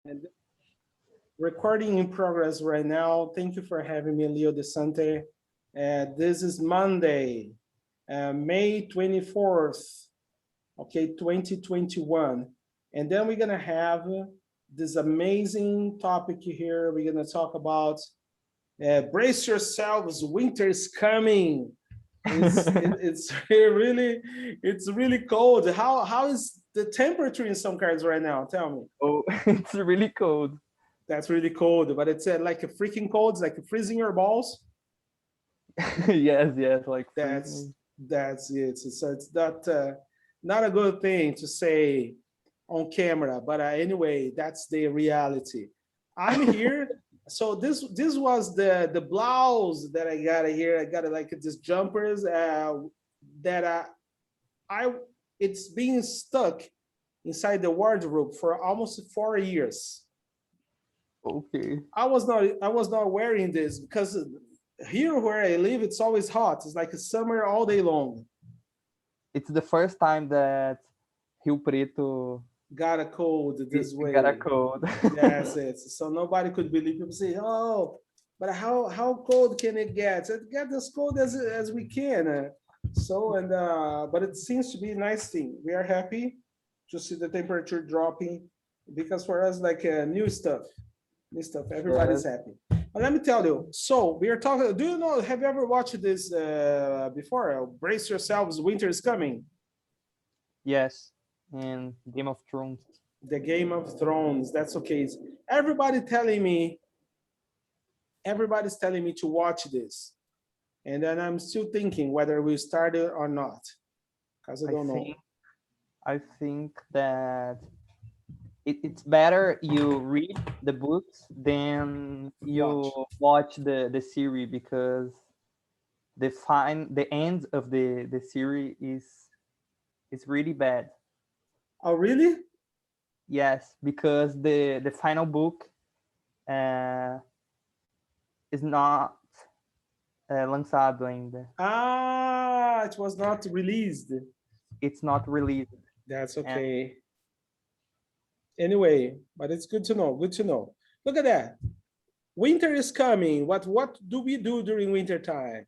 And recording in progress right now. Thank you for having me, Leo DeSante. This is Monday, May 24th, okay, 2021. And then we're gonna have this amazing topic here. We're gonna talk about brace yourselves, winter is coming. It's really cold. How is the temperature in some cars right now? Tell me. Oh, it's really cold. That's really cold, but it's like a freaking cold. It's like freezing your balls. Yes, like That's freezing. that's it. So it's not a good thing to say on camera, but anyway, that's the reality. I'm here. So this was the blouse that I got here. I got like this jumpers that I it's being stuck inside the wardrobe for almost 4 years. Okay. I was not wearing this because here where I live, it's always hot. It's like a summer all day long. It's the first time that Rio Preto Got a cold this got a way. cold. That's it. So nobody could believe. People say, "Oh, but how cold can it get?" It get as cold as we can. But it seems to be a nice thing. We are happy to see the temperature dropping because for us, like new stuff. Everybody's Yes. happy. But let me tell you. So we are talking. Do you know? Have you ever watched this before? Brace yourselves. Winter is coming. Yes. And Game of Thrones. The Game of Thrones. That's okay. Everybody telling me. Everybody's telling me to watch this, and then I'm still thinking whether we start it or not, because I I don't know. think I think that it's better you read the books than you Watch. watch the series, because the end of the series is really bad. Oh, really? Yes, because the final book uh, is not lançado ainda. Ah, it was not released. It's not released. That's And okay. Anyway, but it's good to know. Good to know. Look at that. Winter is coming. What do we do during winter time?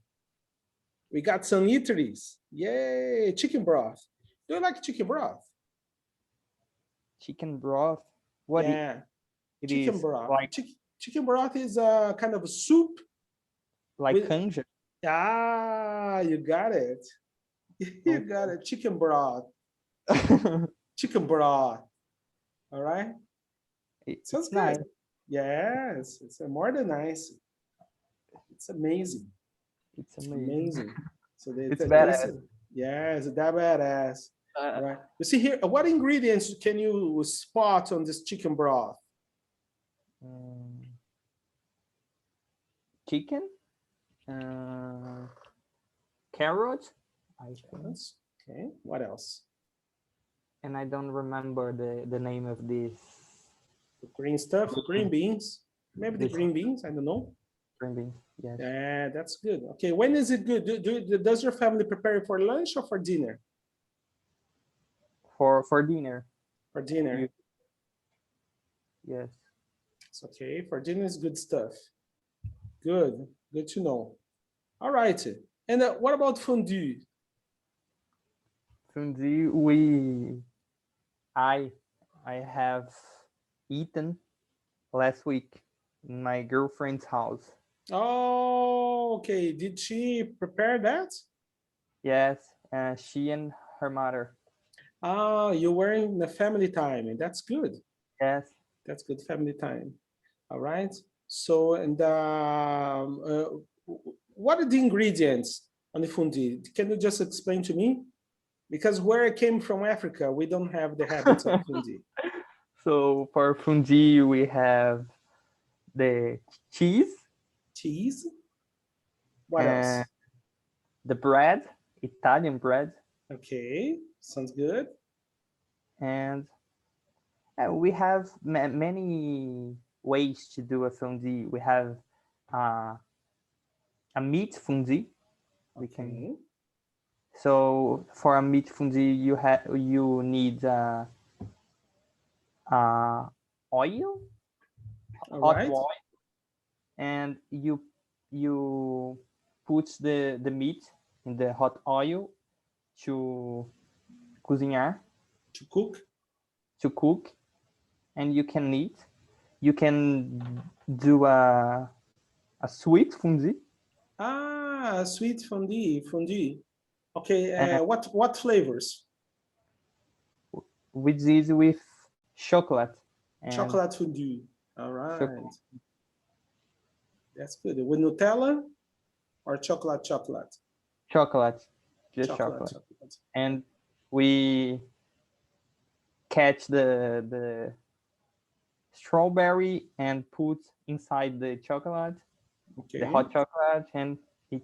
We got some eateries. Yay, chicken broth. Do you like chicken broth? chicken broth, what Yeah, it chicken is broth. Chicken broth is a kind of a soup like with canja. you got it. You got it. Chicken broth. Chicken broth. All right. Sounds It's good. nice. Yes, it's more than nice. It's amazing. It's amazing. Amazing. So It's this, badass. yes, that badass. Uh, All right. You see here, what ingredients can you spot on this chicken broth? um, chicken, uh, carrot, I think, Carrots. Okay. What else? and I don't remember the name of this The green stuff, green beans. Maybe the this green beans. I don't know. green beans. Yes, Yeah, that's good. Okay, when is it good? Does your family prepare it for lunch or for dinner? for dinner. For dinner. You yes. It's okay. For dinner is good stuff. Good. Good to know. All right. And what about fondue? Fondue, I I have eaten last week in my girlfriend's house. Oh, okay. Did she prepare that? Yes, she and her mother. Ah, you were in the family time, and that's good. Yes. That's good family time. All right. So, and what are the ingredients on the fondue? Can you just explain to me? Because where I came from, Africa, we don't have the habits of fondue. So for fondue, we have the cheese Cheese. What and else? the bread, Italian bread, Okay, sounds good. and we have many ways to do a fondue. We have uh, a meat fondue. We can Okay. So for a meat fondue, you need uh, oil. All hot right. oil, and you put the meat in the hot oil to cozinhar, To cook. to cook, and you can eat. You can do a sweet fondue, Ah, sweet fondue. Okay, and what flavors? which is with chocolate and Chocolate fondue. All right, chocolate, that's good. With Nutella or chocolate? chocolate, just Chocolate, chocolate, chocolate. and we catch the strawberry and put inside the chocolate, Okay, the hot chocolate, and it.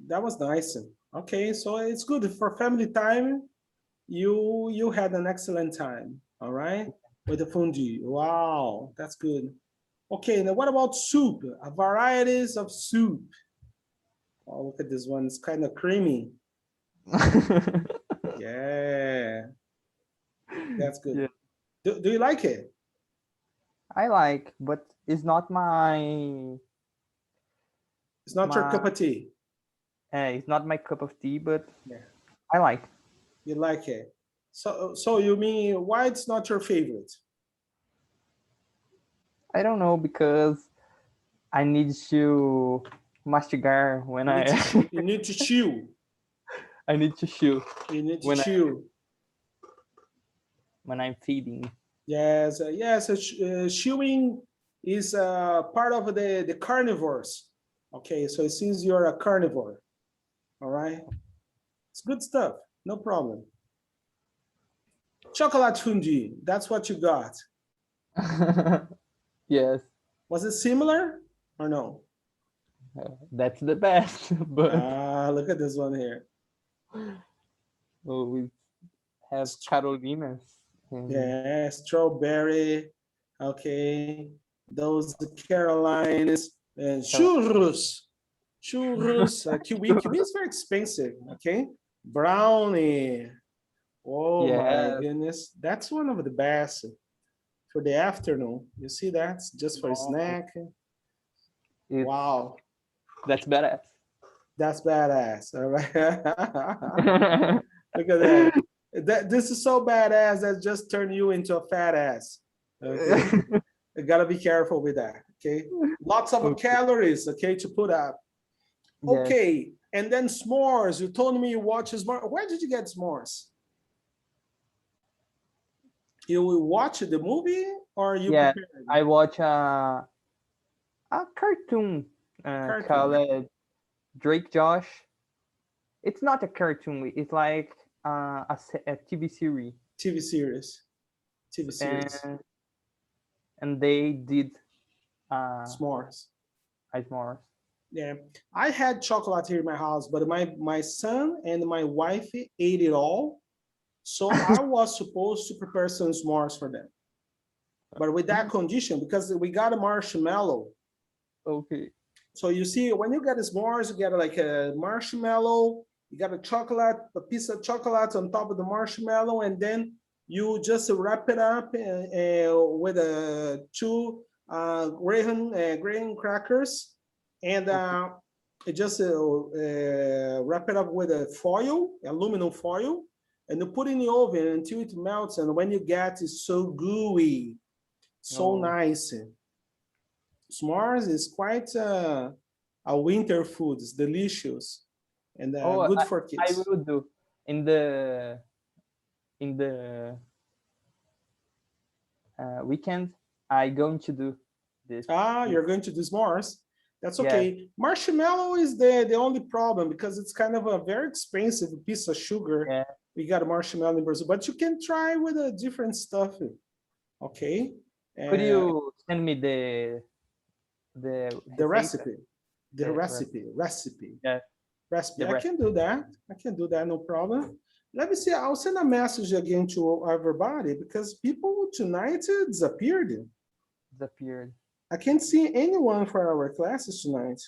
that was nice. Okay, so it's good for family time. You had an excellent time. All right, with the fondue. Wow, that's good. Okay, now what about soup? Varieties of soup. Oh, look at this one. It's kind of creamy. Yeah, that's good. Yeah, Do you like it? I like, but it's not my It's not your my. cup of tea. It's not my cup of tea, but Yeah, I like. you like it. So you mean why it's not your favorite? I don't know because I need to mastigar when You need I to you need to chew. I need to chew You need to when chew. I'm feeding. Yes, yes. Chewing is part of the carnivores. Okay, so it seems you're a carnivore. All right, it's good stuff. No problem. Chocolate fondue. That's what you got. Yes, Was it similar or no? that's the best. But Ah, look at this one here. we have Carolinas. And Yeah, strawberry. Okay, those Carolines and churros. Churros. Kiwi is very expensive. Okay, brownie. Oh my yes, goodness, that's one of the best for the afternoon. You see that? Just for a no, snack. it's Wow, that's badass. that's badass. All right. Look at that. This is so badass that just turned you into a fat ass. Okay. You gotta be careful with that. Okay. Lots of Okay. calories, okay, to put up. Yes. Okay. And then s'mores. You told me you watch s'mores. Where did you get s'mores? You will watch the movie or you Yeah, prepare I watch a cartoon cartoon, called Drake Josh. It's not a cartoon. It's like a TV series, TV series, TV series, and they did s'mores. ice more. Yeah, I had chocolate here in my house, but my son and my wife ate it all. So I was supposed to prepare some s'mores for them. But with that condition, because we got a marshmallow. Okay. So you see, when you get a s'mores, you get like a marshmallow, you got a chocolate, a piece of chocolate on top of the marshmallow, and then you just wrap it up with two graham crackers, and Okay. it just wrap it up with a foil, aluminum foil, and you put it in the oven until it melts. And when you get it so gooey, so Oh. nice. S'mores is quite a winter food. It's delicious and Oh, good for I kids. will do in the weekend. I going to do this. Ah, this. you're going to do s'mores. That's Yes. okay. Marshmallow is the only problem because it's kind of a very expensive piece of sugar. Yeah. We got a marshmallow in Brazil, but you can try with a different stuff. Okay. Could Uh, you send me the the receita? recipe, the The recipe. yeah, Recipe. the I rest. can do that. I can do that, no problem. Let me see. I'll send a message again to everybody because people tonight disappeared. Disappeared. I can't see anyone for our classes tonight.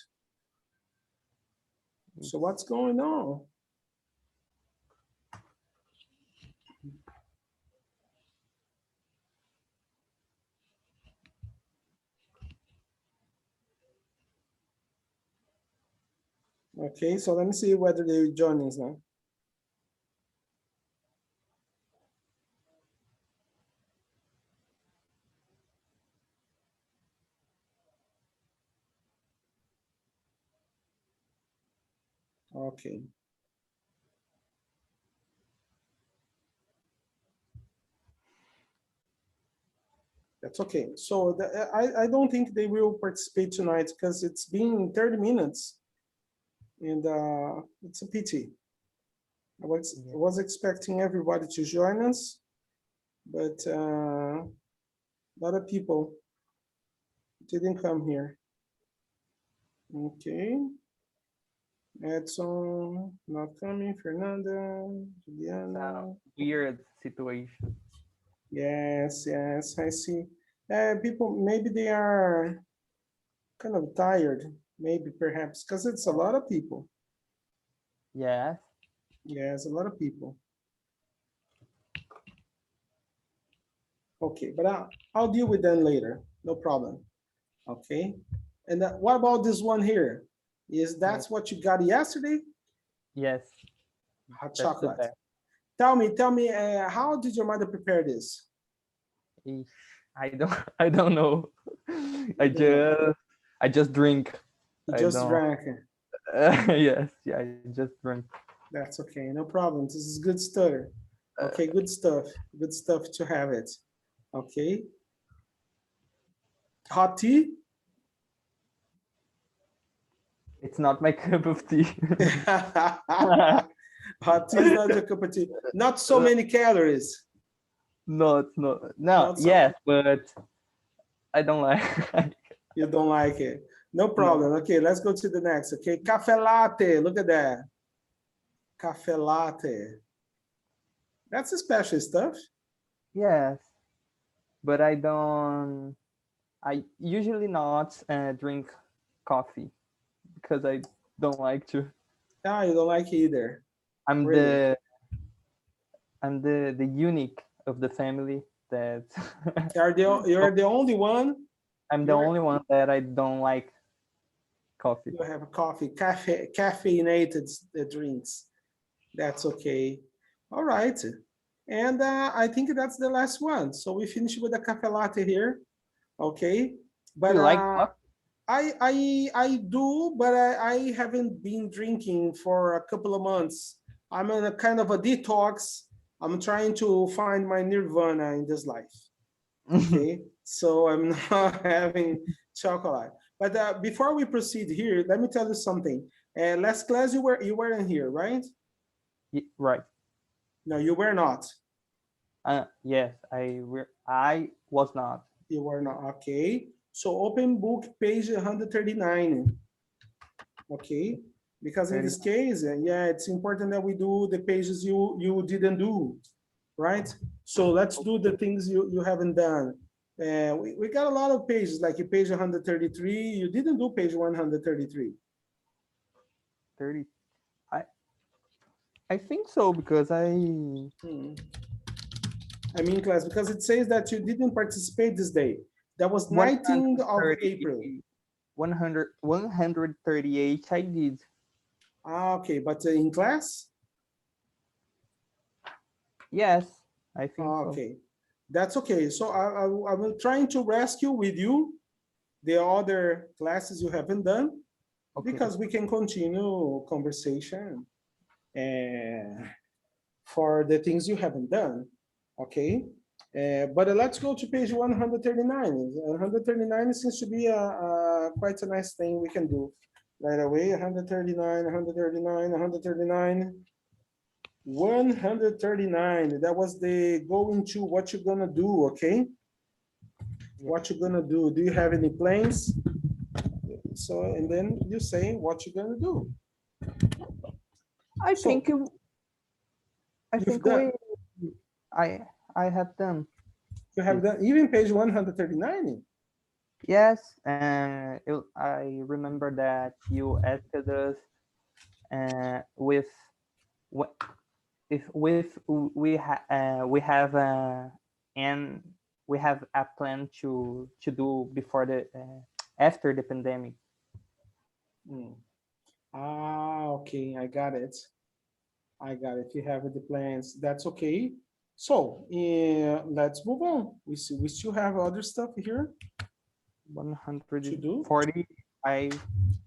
So It's what's going on? Okay, so let me see whether they join us now. Okay. That's okay. So I don't think they will participate tonight because it's been 30 minutes and it's a pity. I was expecting everybody to join us, but a lot of people didn't come here. Okay. Edson, not coming. Fernanda, Juliana. Weird situation. Yes, yes, I see. People, maybe they are kind of tired, maybe perhaps, because it's a lot of people. Yes. Yes, a lot of people. Okay, but I'll deal with them later. No problem. Okay. And what about this one here? Is that's what you got yesterday? Yes. Hot That's the chocolate. best. Tell me, how did your mother prepare this? Eesh, I don't know. I You don't know. just drink. You I just don't. drank. Yes, yeah, I just drink. That's okay, no problem. This is good stuff. Okay, good stuff. Good stuff to have it. Okay. Hot tea? It's not my cup of tea. Hot tea is not your cup of tea. Not so many calories. No, it's not. No, Not so. yes, but I don't like. You don't like it. No No. problem. Okay, let's go to the next. Okay, cafe latte. Look at that. Cafe latte. That's a special stuff. Yes, but I don't. I usually not drink coffee because I don't like to. Ah, you don't like it either. I'm Really? the I'm the unique of the family that You're the only one. I'm the You're only one that I don't like coffee. you have a caffeinated drinks. That's okay. All right. And I think that's the last one. So we finish with the cafe latte here. Okay. Do But you like coffee? I do, but I haven't been drinking for a couple of months. I'm in a kind of a detox. I'm trying to find my nirvana in this life. Okay, so I'm not having chocolate. But before we proceed here, let me tell you something. Last class you weren't here, right? Right. No, you were not. Yes, I was not. You were not. Okay. So open book page 139. Okay. Because in 30. this case, yeah, it's important that we do the pages you didn't do, right? So let's do the things you haven't done. We got a lot of pages, like page 133. You didn't do page 133. 30. I I think so because I mean, class, because it says that you didn't participate this day. That was 19th of 130 April. 138 I did. Okay, but in class? Yes, I think so. Okay, that's okay. So I will trying to rescue with you the other classes you haven't done Okay. because we can continue conversation for the things you haven't done. Okay, but let's go to page 139. 139 seems to be quite a nice thing we can do right away. 139, 139, 139. 139. That was the going to what you're gonna do, okay? Yeah. What you're gonna do. Do you have any plans? So, and then you say what you're gonna do. I So think I you've think done, I I have done. you have done even page 139. Yes, I remember that you asked us with what if with we have and we have a plan to do before the after the pandemic. Okay, I got it. I got it. You have the plans. That's okay. So let's move on. We still have other stuff here to do. 140 I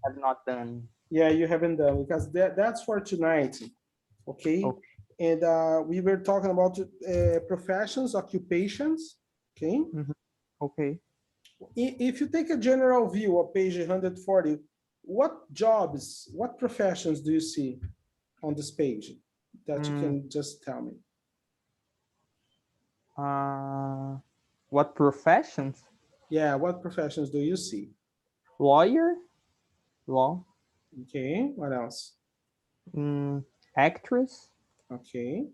have not done. Yeah, you haven't done because that's for tonight. Okay. Okay. And we were talking about professions, occupations. Okay. Okay. If you take a general view of page 140, what jobs, what professions do you see on this page that you can just tell me? What professions? Yeah, what professions do you see? Lawyer, law, Okay, what else? actress, Okay,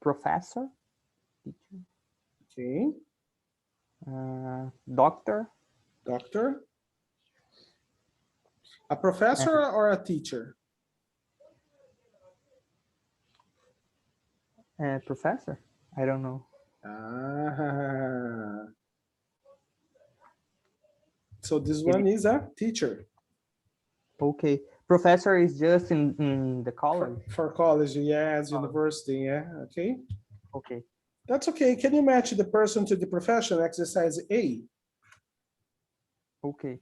professor, okay, doctor, doctor. A professor or a teacher? professor. I don't know. Ah, so this one is a teacher. Okay. Professor is just in the college. For college, yes, university, yeah, okay. Okay. That's okay. Can you match the person to the profession? Exercise A. Okay.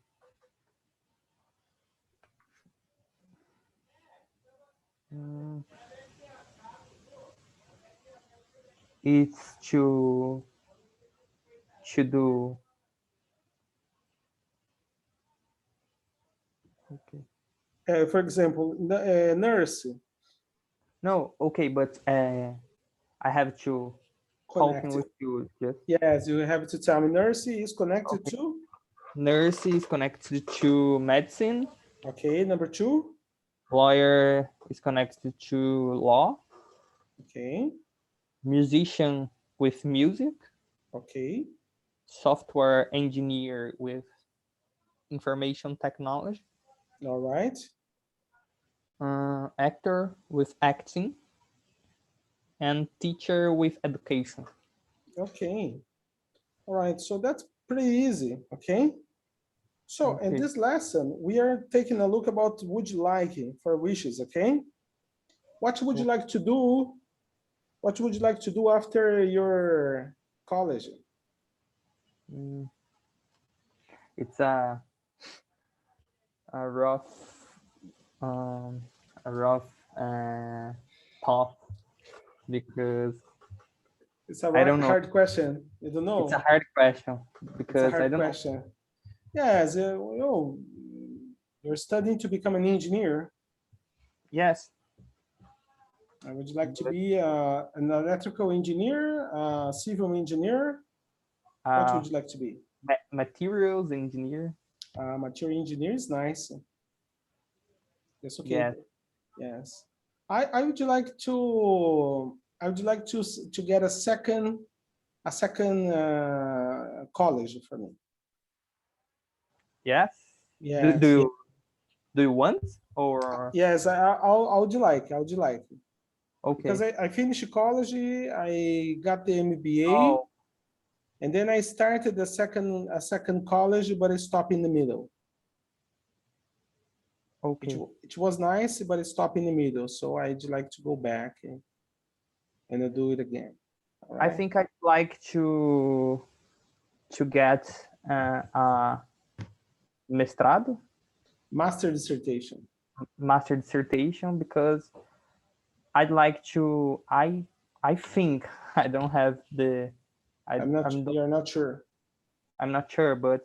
It's to do. Okay. For example, nurse, No, okay, but I have to talking connected. with you. Just Yes, you have to tell me nurse is connected okay. to. Nurse is connected to medicine. Okay, number two. Lawyer is connected to law. Okay, Musician with music. okay, Software engineer with information technology. all right. Actor with acting. And teacher with education. Okay, all right. So that's pretty easy. Okay. So in Okay. this lesson, we are taking a look about would you like for wishes. Okay. What would you like to do? What would you like to do after your college? It's a rough um, a rough path because It's a I don't know. hard question. You don't know. It's a hard question It's a because I hard don't know. question. Yes, you're studying to become an engineer. Yes. Would you like to be an electrical engineer, civil engineer? What would you like to be? Materials engineer. Material engineer is nice. That's okay. Yes. Yes. I would like to. I would like to get a second college for me. Yes. Yes. Do you want or Yes. I would like. I would like. okay? Because I finished college, I got the MBA, Oh, and then I started a second college, but I stopped in the middle. okay. It was nice, but it stopped in the middle. So I'd like to go back and do it again. All I right. think I'd like to get a mestrado, Master dissertation. master dissertation, because I'd like to. I think I don't have the. You're not sure. I'm not sure, but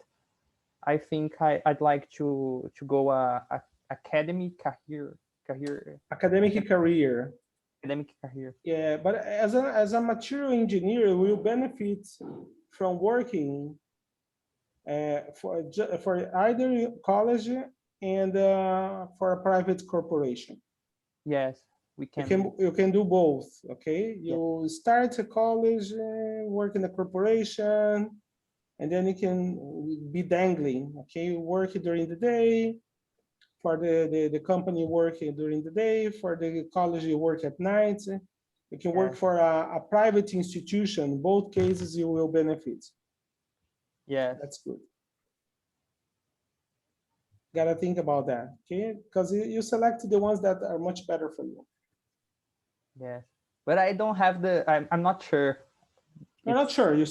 I think I'd like to go a academic career Academic career. academic career. Yeah, but as a material engineer, you will benefit from working for either college and for a private corporation. Yes, we can. You can do both. Okay, Yeah. you start a college, work in a corporation, and then you can be dangling. Okay, you work during the day for the company, work during the day for the college, you work at night. You can work Yes. for a private institution. Both cases you will benefit. Yes. That's good. Gotta think about that, okay? Because you select the ones that are much better for you. Yes, but I don't have the. I'm not sure. I'm not sure. You're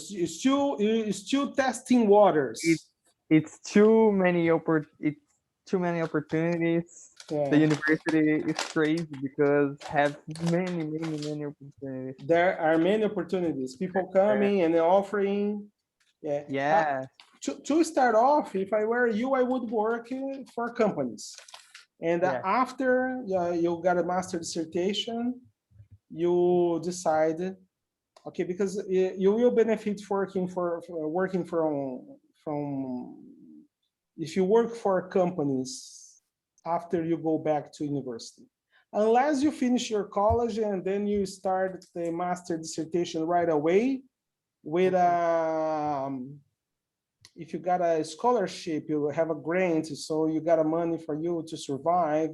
still testing waters. It's too many it's too many opportunities. The Yeah. university is crazy because have many opportunities. There are many opportunities. People coming and offering. Yeah. Yeah. To start off, if I were you, I would work for companies. And Yeah. after you got a master dissertation, you decide, okay, because you will benefit working from if you work for companies after you go back to university. Unless you finish your college and then you start the master dissertation right away with if you got a scholarship, you have a grant, so you got a money for you to survive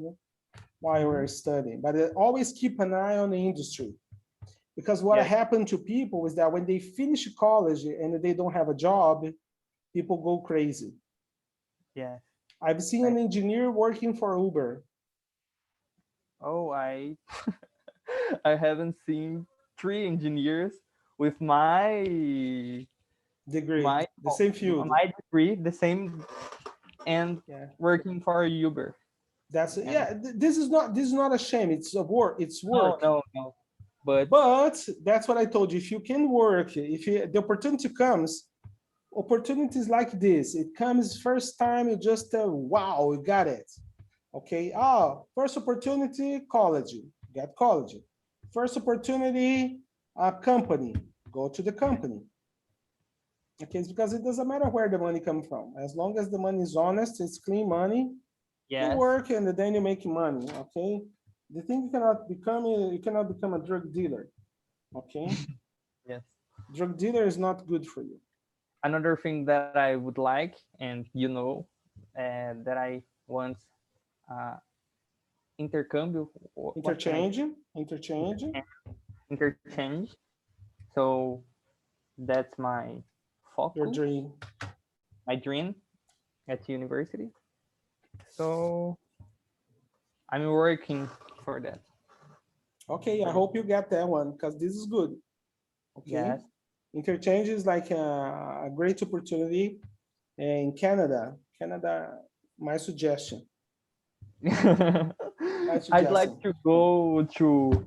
while you're studying. But always keep an eye on the industry, because what Yeah. happened to people is that when they finish college and they don't have a job, people go crazy. Yeah. I've seen an engineer working for Uber. Oh, I I haven't seen 3 engineers with my Degree, the same field. my degree, the same, and Yeah, working for Uber. that's And yeah. This is not a shame. It's a work. It's work. no. But But that's what I told you. If you can work, if the opportunity comes, opportunities like this, it comes first time. You just wow, you got it. Okay. Oh, first opportunity, college. Get college. First opportunity, a company. Go to the company. Okay, it's because it doesn't matter where the money comes from. As long as the money is honest, it's clean money. You yes, work and then you make money. Okay. The thing you cannot become a drug dealer. Okay. yes. Drug dealer is not good for you. Another thing that I would like, and that I want, uh, intercâmbio. What can I Interchange. interchange? So that's my Your focus, dream. my dream at university. So I'm working for that. Okay, I For hope you get that one because this is good. Okay. yes. Interchange is like a great opportunity in Canada. Canada, my suggestion. My I'd like suggestion. to go to,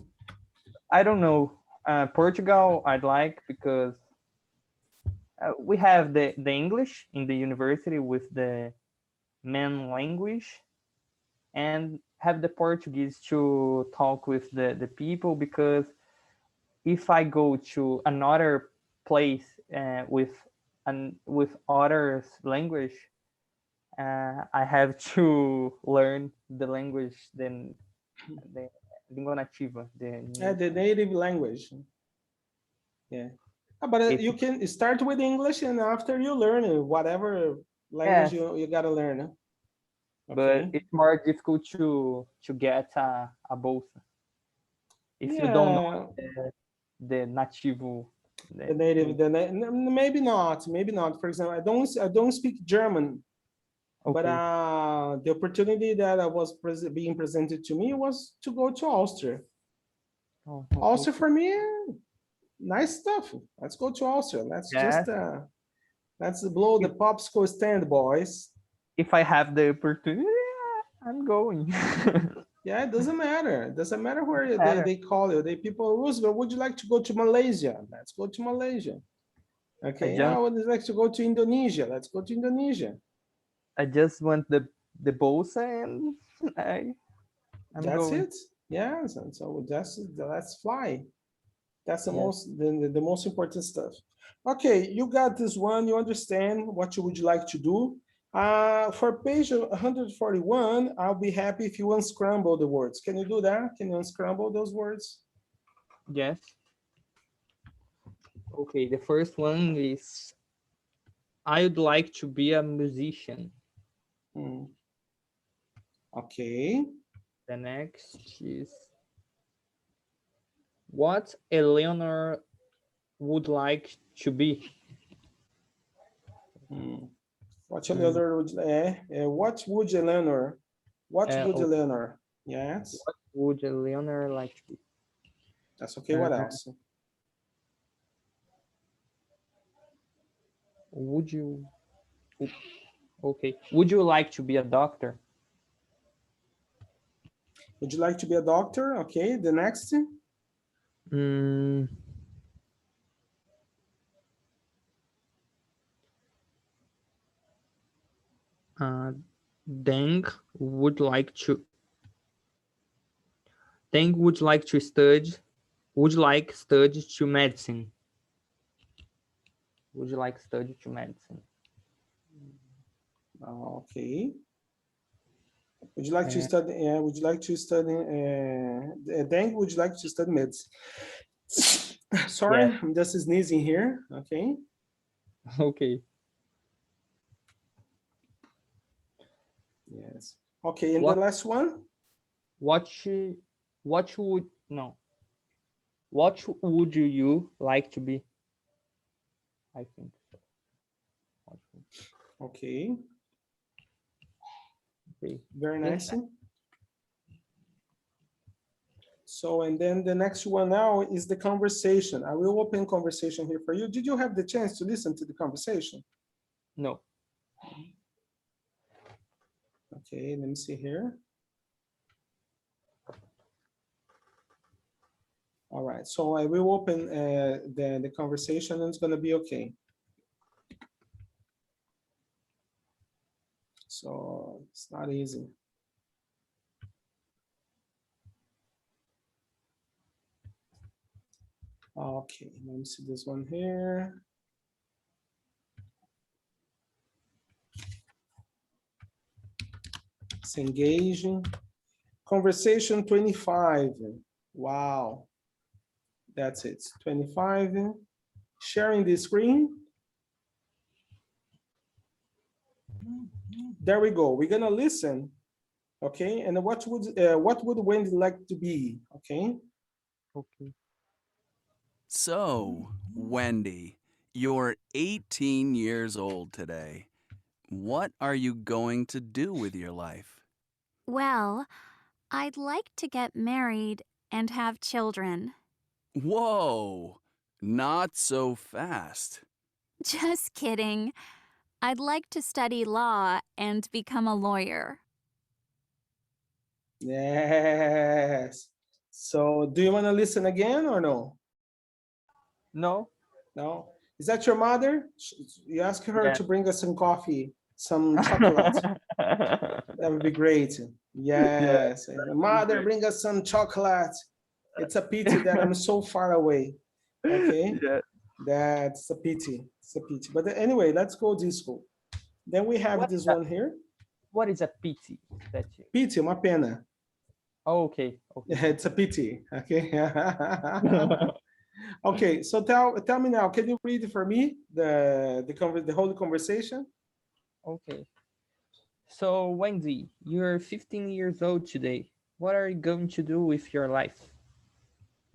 I don't know, Portugal. I'd like because we have the English in the university with the main language, and have the Portuguese to talk with the people, because if I go to another place with others language, I have to learn the language, then the língua nativa, The native language. Yeah. But it's you can start with English and after you learn whatever language yes, you gotta learn. but Okay. it's more difficult to get a bolsa if you don't know Yeah. the nativo. The The, native, maybe not, maybe not. For example, I don't speak German, but okay. the opportunity that I was being presented to me was to go to Austria. Oh, Austria okay. for me, nice stuff. Let's go to Austria. Yes, Let's blow the if, popsicle stand, boys. if I have the opportunity, I'm going. Yeah, it doesn't matter. It doesn't matter where Matter. they call you. They people, Roosevelt, would you like to go to Malaysia? Let's go to Malaysia. I Okay, I just would like to go to Indonesia. Let's go to Indonesia. I just want the bolsa, and I'm That's going. it. Yeah, so let's fly. That's Yes. the most important stuff. Okay, you got this one. You understand what you would like to do. For page 141, I'll be happy if you unscramble the words. Can you do that? Can you unscramble those words? Yes. Okay. The first one is I would like to be a musician. Hmm. Okay. The next is what Eleanor would like to be. Hmm. What Eleanor would what would Eleanor? What would Eleanor? Yes. What would Eleanor like to be? That's okay. What else? Would you? Okay. Would you like to be a doctor? Would you like to be a doctor? Okay. The next. Deng would like to. Deng would like to study. Would like study to medicine. Would you like study to medicine? Okay. Would you like to study? Would you like to study? Deng, would you like to study medicine? Sorry, Yes. I'm just sneezing here. Okay. Okay. Yes. Okay, and the last one? What would you like to be? I think so. Okay. Okay. Very nice. So, and then the next one now is the conversation. I will open conversation here for you. Did you have the chance to listen to the conversation? No. Okay, let me see here. All right, so I will open the conversation and it's gonna be okay. So it's not easy. Okay, let me see this one here. It's engaging. Conversation 25. Wow. That's it. 25. Sharing the screen. There we go. We're gonna listen. Okay. And what would Wendy like to be? Okay. Okay. So, Wendy, you're 18 years old today. What are you going to do with your life? Well, I'd like to get married and have children. Whoa, not so fast. Just kidding. I'd like to study law and become a lawyer. Yes. So do you want to listen again or no? No. No. Is that your mother? You ask her to bring us some coffee, some chocolate. That would be great. Yes. Yeah, Mother, bring us some chocolate. It's a pity that I'm so far away. Okay. Yeah. That's a pity. It's a pity. But anyway, let's go disco. Then we have this one here. What is a pity? Pity, uma pena. Oh, okay. Okay. It's a pity. Okay. Okay. So tell me now. Can you read for me the whole conversation? Okay. So Wendy, you're 15 years old today. What are you going to do with your life?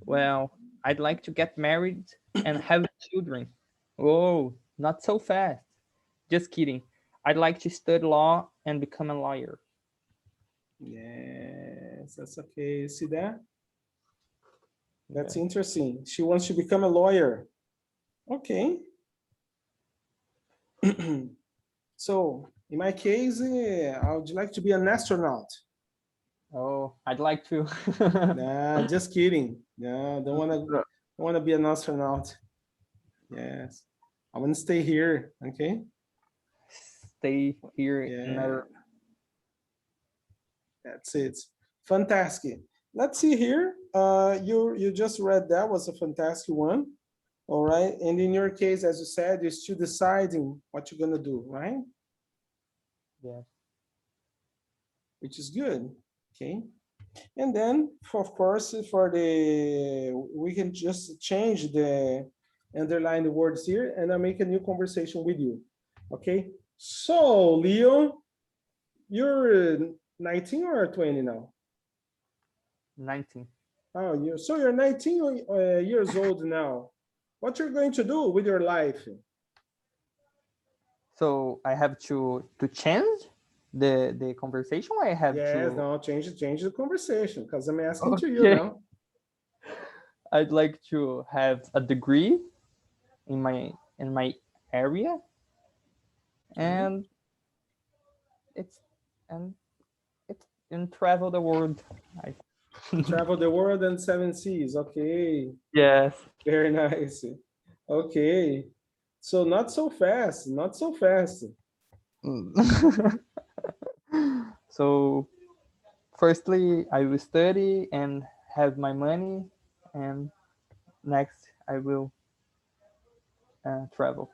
Well, I'd like to get married and have children. Oh, not so fast. Just kidding. I'd like to study law and become a lawyer. Yes, that's okay. See that? That's interesting. She wants to become a lawyer. Okay. So in my case, I would like to be an astronaut. Oh, I'd like to. Nah, just kidding. No, don't want to be an astronaut. Yes, I want to stay here. Okay. Stay here. Yeah. That's it. Fantastic. Let's see here. You just read that was a fantastic one. All right. And in your case, as you said, you're still deciding what you're gonna do, right? Yeah. Which is good. Okay. And then, of course, we can just change the underline the words here, and I'll make a new conversation with you. Okay. So, Leo, you're 19 or 20 now? 19. Oh, you're 19 years old now. What you're going to do with your life? So I have to change the conversation, or I have Yes, to. no, change the conversation because I'm asking to you Okay. now. I'd like to have a degree in my area, Okay. and it's and it's and travel the world. I, Travel the world and seven seas. Okay, yes. very nice. Okay, so not so fast, not so fast. So firstly, I will study and have my money, and next I will travel.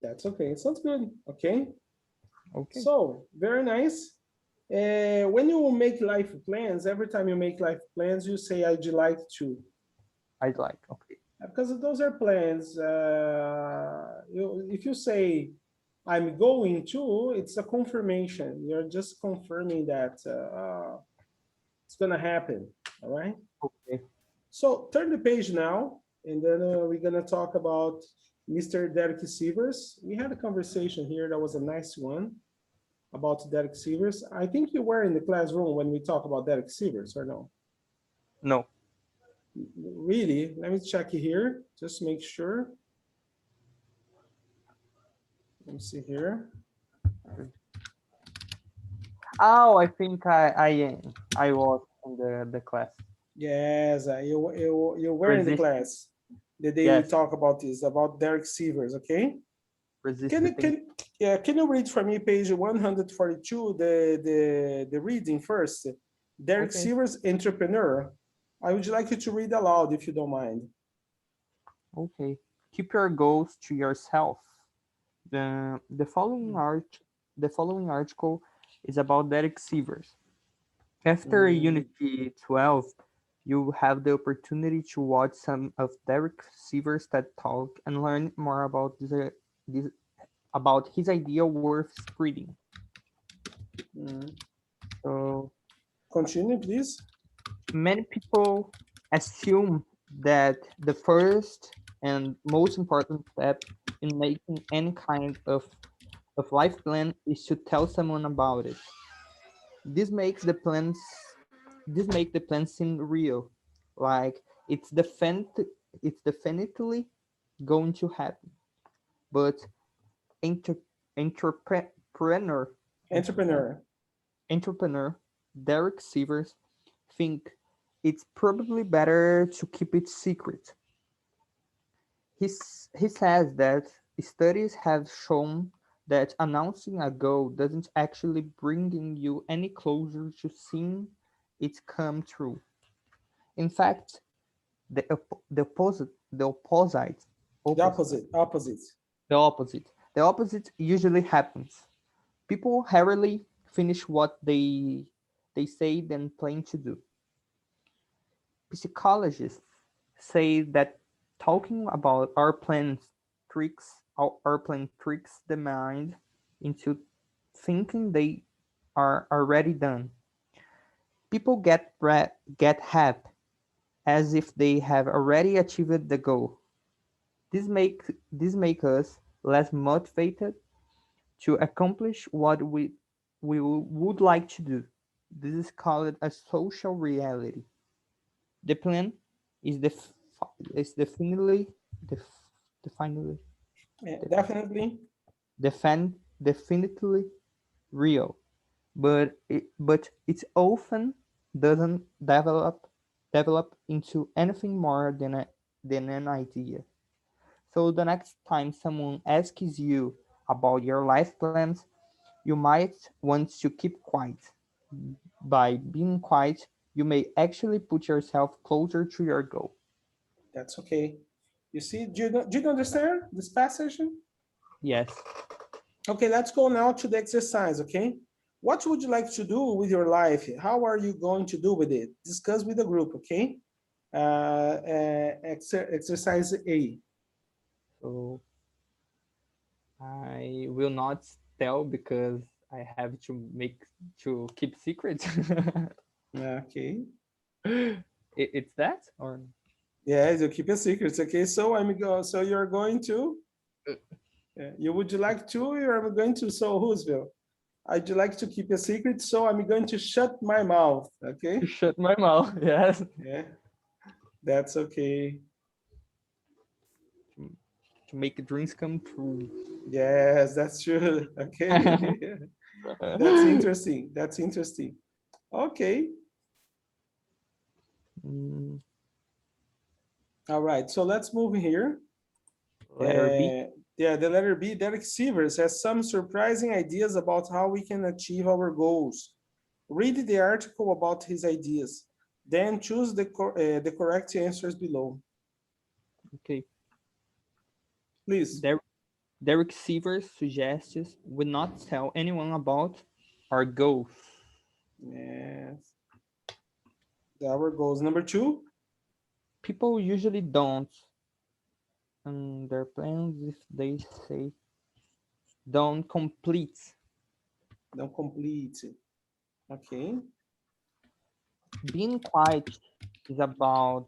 That's okay. Sounds good. Okay. Okay, So very nice. When you make life plans, every time you make life plans, you say I'd like to, I'd like. Okay, because those are plans. If you say I'm going to, it's a confirmation. You're just confirming that it's gonna happen. All right. okay. So turn the page now, and then we're gonna talk about Mr. Derek Sievers. We had a conversation here that was a nice one about Derek Sievers. I think you were in the classroom when we talked about Derek Sievers, or no? No. Really? Let me check here. Just make sure. Let me see here. Oh, I think I was in the class. Yes, you were in the Resist. class the day we Yes, talk about this, about Derek Sievers, okay? resist Can the you thing. can you read for me page 142 the reading first? Derek Okay. Sievers, entrepreneur. I would like you to read aloud if you don't mind. Okay. Keep your goals to yourself. The following article is about Derek Sievers. After Mm, Unity 12, you have the opportunity to watch some of Derek Sievers' TED Talk and learn more about this about his idea worth spreading. mm. So Continue, please. many people assume that the first and most important step in making any kind of life plan is to tell someone about it. This makes the plans this make the plan seem real, like it's definitely going to happen. But enter, entrepreneur entrepreneur Entrepreneur. entrepreneur Derek Sievers think it's probably better to keep it secret. He says that studies have shown that announcing a goal doesn't actually bring you any closer to seeing it come true. In fact, the The opposite, opposite, opposite. the opposite, the opposite usually happens. People rarely finish what they say then plan to do. Psychologists say that talking about our plan tricks the mind into thinking they are already done. People get happy as if they have already achieved the goal. This make us less motivated to accomplish what we would like to do. This is called a social reality. The plan is def, definitely Yeah, definitely. definitely real, but it often doesn't develop into anything more than an idea. So the next time someone asks you about your life plans, you might want to keep quiet. By being quiet, you may actually put yourself closer to your goal. That's okay. You see, do you understand this passage? Yes. Okay, let's go now to the exercise, okay? What would you like to do with your life? How are you going to do with it? Discuss with the group, okay? Exercise A. So I will not tell because I have to keep secret. Okay. It's that or Yeah, you keep a secret, okay? So so you're going to Yeah. Would you like to, or I'm going to, so Roosevelt? I'd like to keep a secret, so I'm going to shut my mouth, okay? Shut my mouth. Yes. Yeah, that's okay. To make dreams come true. Yes, that's true. Okay. That's interesting. That's interesting. Okay. Mm, All right. So let's move here. letter B. Yeah, the letter B, Derek Sievers has some surprising ideas about how we can achieve our goals. Read the article about his ideas, then choose the correct answers below. Okay. Please. Derek Sievers suggests we not tell anyone about our goals. Yes. Our goals. Number 2. People usually don't their plans if they say don't complete. Don't complete. Okay. Being quiet is about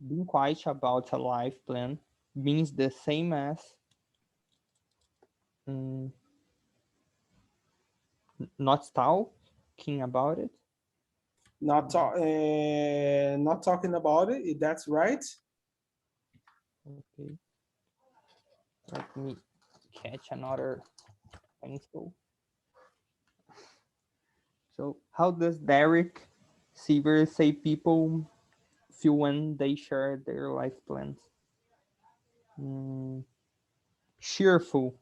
being quiet about a life plan means the same as mm, not talking about it. Not talking about it. That's right. Okay. Let me catch another pencil. So how does Derek Sievers say people feel when they share their life plans? Cheerful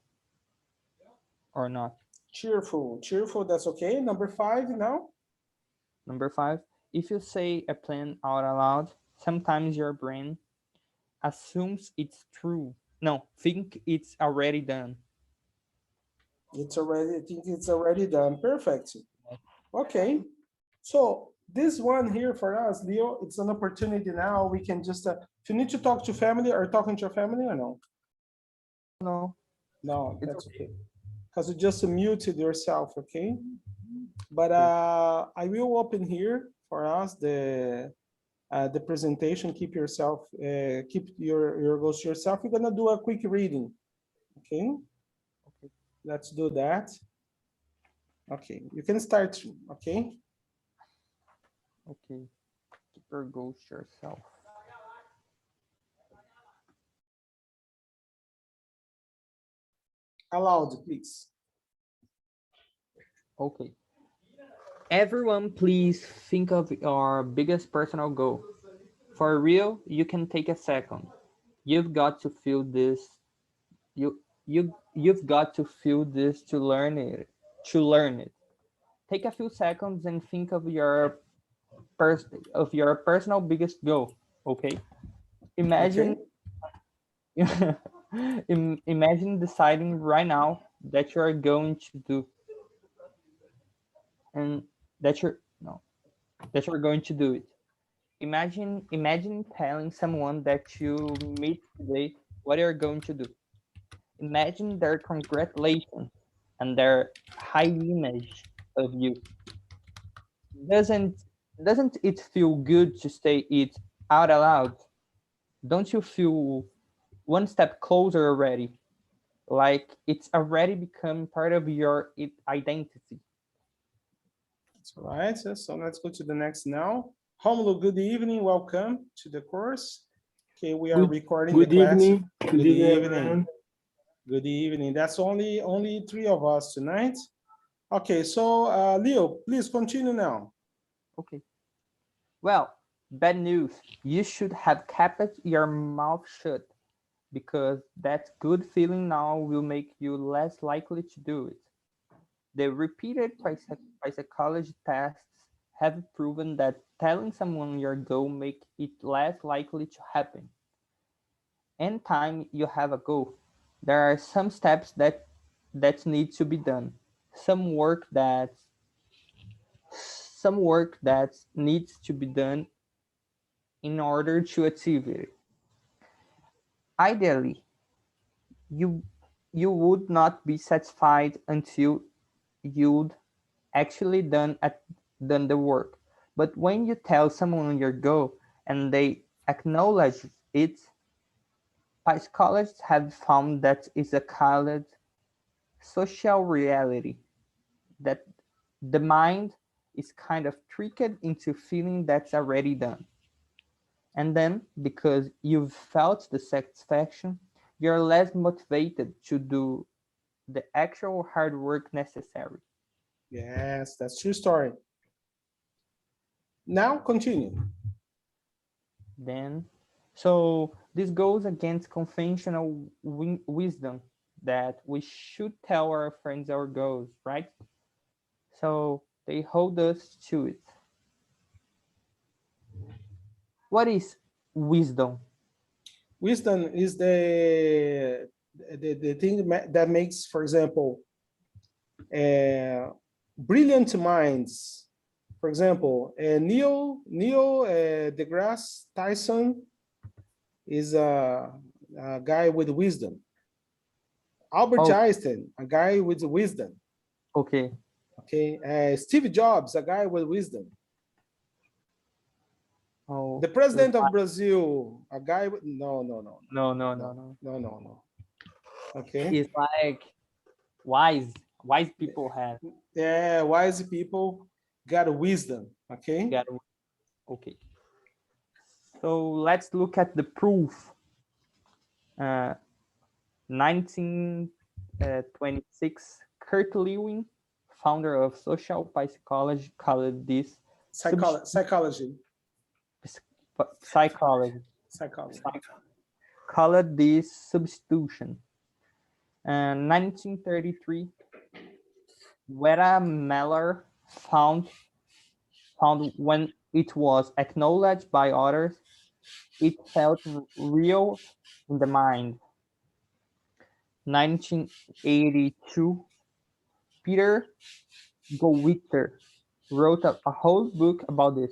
or not? Cheerful. Cheerful. That's okay. Number 5 now. Number 5, if you say a plan out aloud, sometimes your brain assumes it's true. No, think it's already done. I think it's already done. Perfect. Okay. So this one here for us, Leo, it's an opportunity now. We can just, if you need to talk to family, or talking to your family or no? No, No, it's that's okay. Because you just muted yourself, okay? But I will open here for us the presentation. Keep your goals to yourself. We're gonna do a quick reading, okay? Let's do that. Okay, you can start, okay? okay. Keep your goals to yourself. Aloud, please. Okay. Everyone, please think of your biggest personal goal. For real, you can take a second. You've got to feel this. You've got to feel this to learn it. To learn it. Take a few seconds and think of your personal biggest goal. Okay. Imagine Okay. imagine deciding right now that you are going to do and that you're no that you're going to do it. Imagine telling someone that you meet today what you're going to do. Imagine their congratulations and their high image of you. Doesn't doesn't it feel good to say it out aloud? Don't you feel one step closer already? Like it's already become part of your identity. That's all right. So let's go to the next now. Romulo, good evening. Welcome to the course. Okay, we are recording the class. Good evening. Good evening. That's only 3 of us tonight. Okay, so Leo, please continue now. Okay. Well, bad news. You should have kept your mouth shut because that good feeling now will make you less likely to do it. The repeated psychology tests have proven that telling someone your goal make it less likely to happen. Anytime you have a goal, there are some steps that need to be done. Some work that needs to be done in order to achieve it. Ideally, you you would not be satisfied until you'd actually done the work. But when you tell someone your goal and they acknowledge it, Psychologists have found that is a called social reality, that the mind is kind of tricked into feeling that's already done. And then, because you've felt the satisfaction, you're less motivated to do the actual hard work necessary. Yes, that's true story. Now continue. Then, so this goes against conventional wisdom that we should tell our friends our goals, right? So they hold us to it. What is wisdom? Wisdom is the thing that makes, for example, brilliant minds. For example, Neil deGrasse Tyson is a guy with wisdom. Albert Oh, Einstein, a guy with wisdom. okay. Okay, Steve Jobs, a guy with wisdom. Oh, The president of Brazil, a guy with no. no. Okay. It's like wise people have. Yeah, wise people got wisdom. Okay. Got it. Okay. So let's look at the proof. 1926, Kurt Lewin, founder of social psychology, called this Psychology. psychology, called this substitution. 1933, Wera Meller found when it was acknowledged by others, it felt real in the mind. 1982, Peter Gowitter wrote a whole book about this.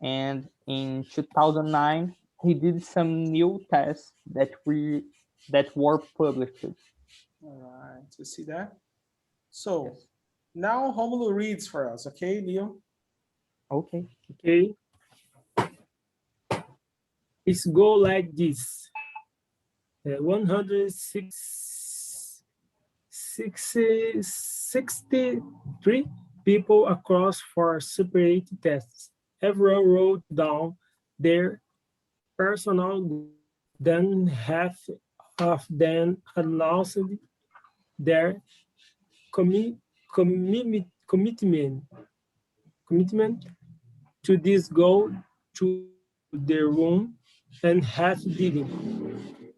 And in 2009, he did some new tests that were published. All right, you see that? So Yes. now Romulo reads for us, okay, Leo? Okay. Okay. It's go like this. 163 people across for separate tests. Everyone wrote down their personal goals. Then half of them announced their commitment to this goal to the room, and half didn't.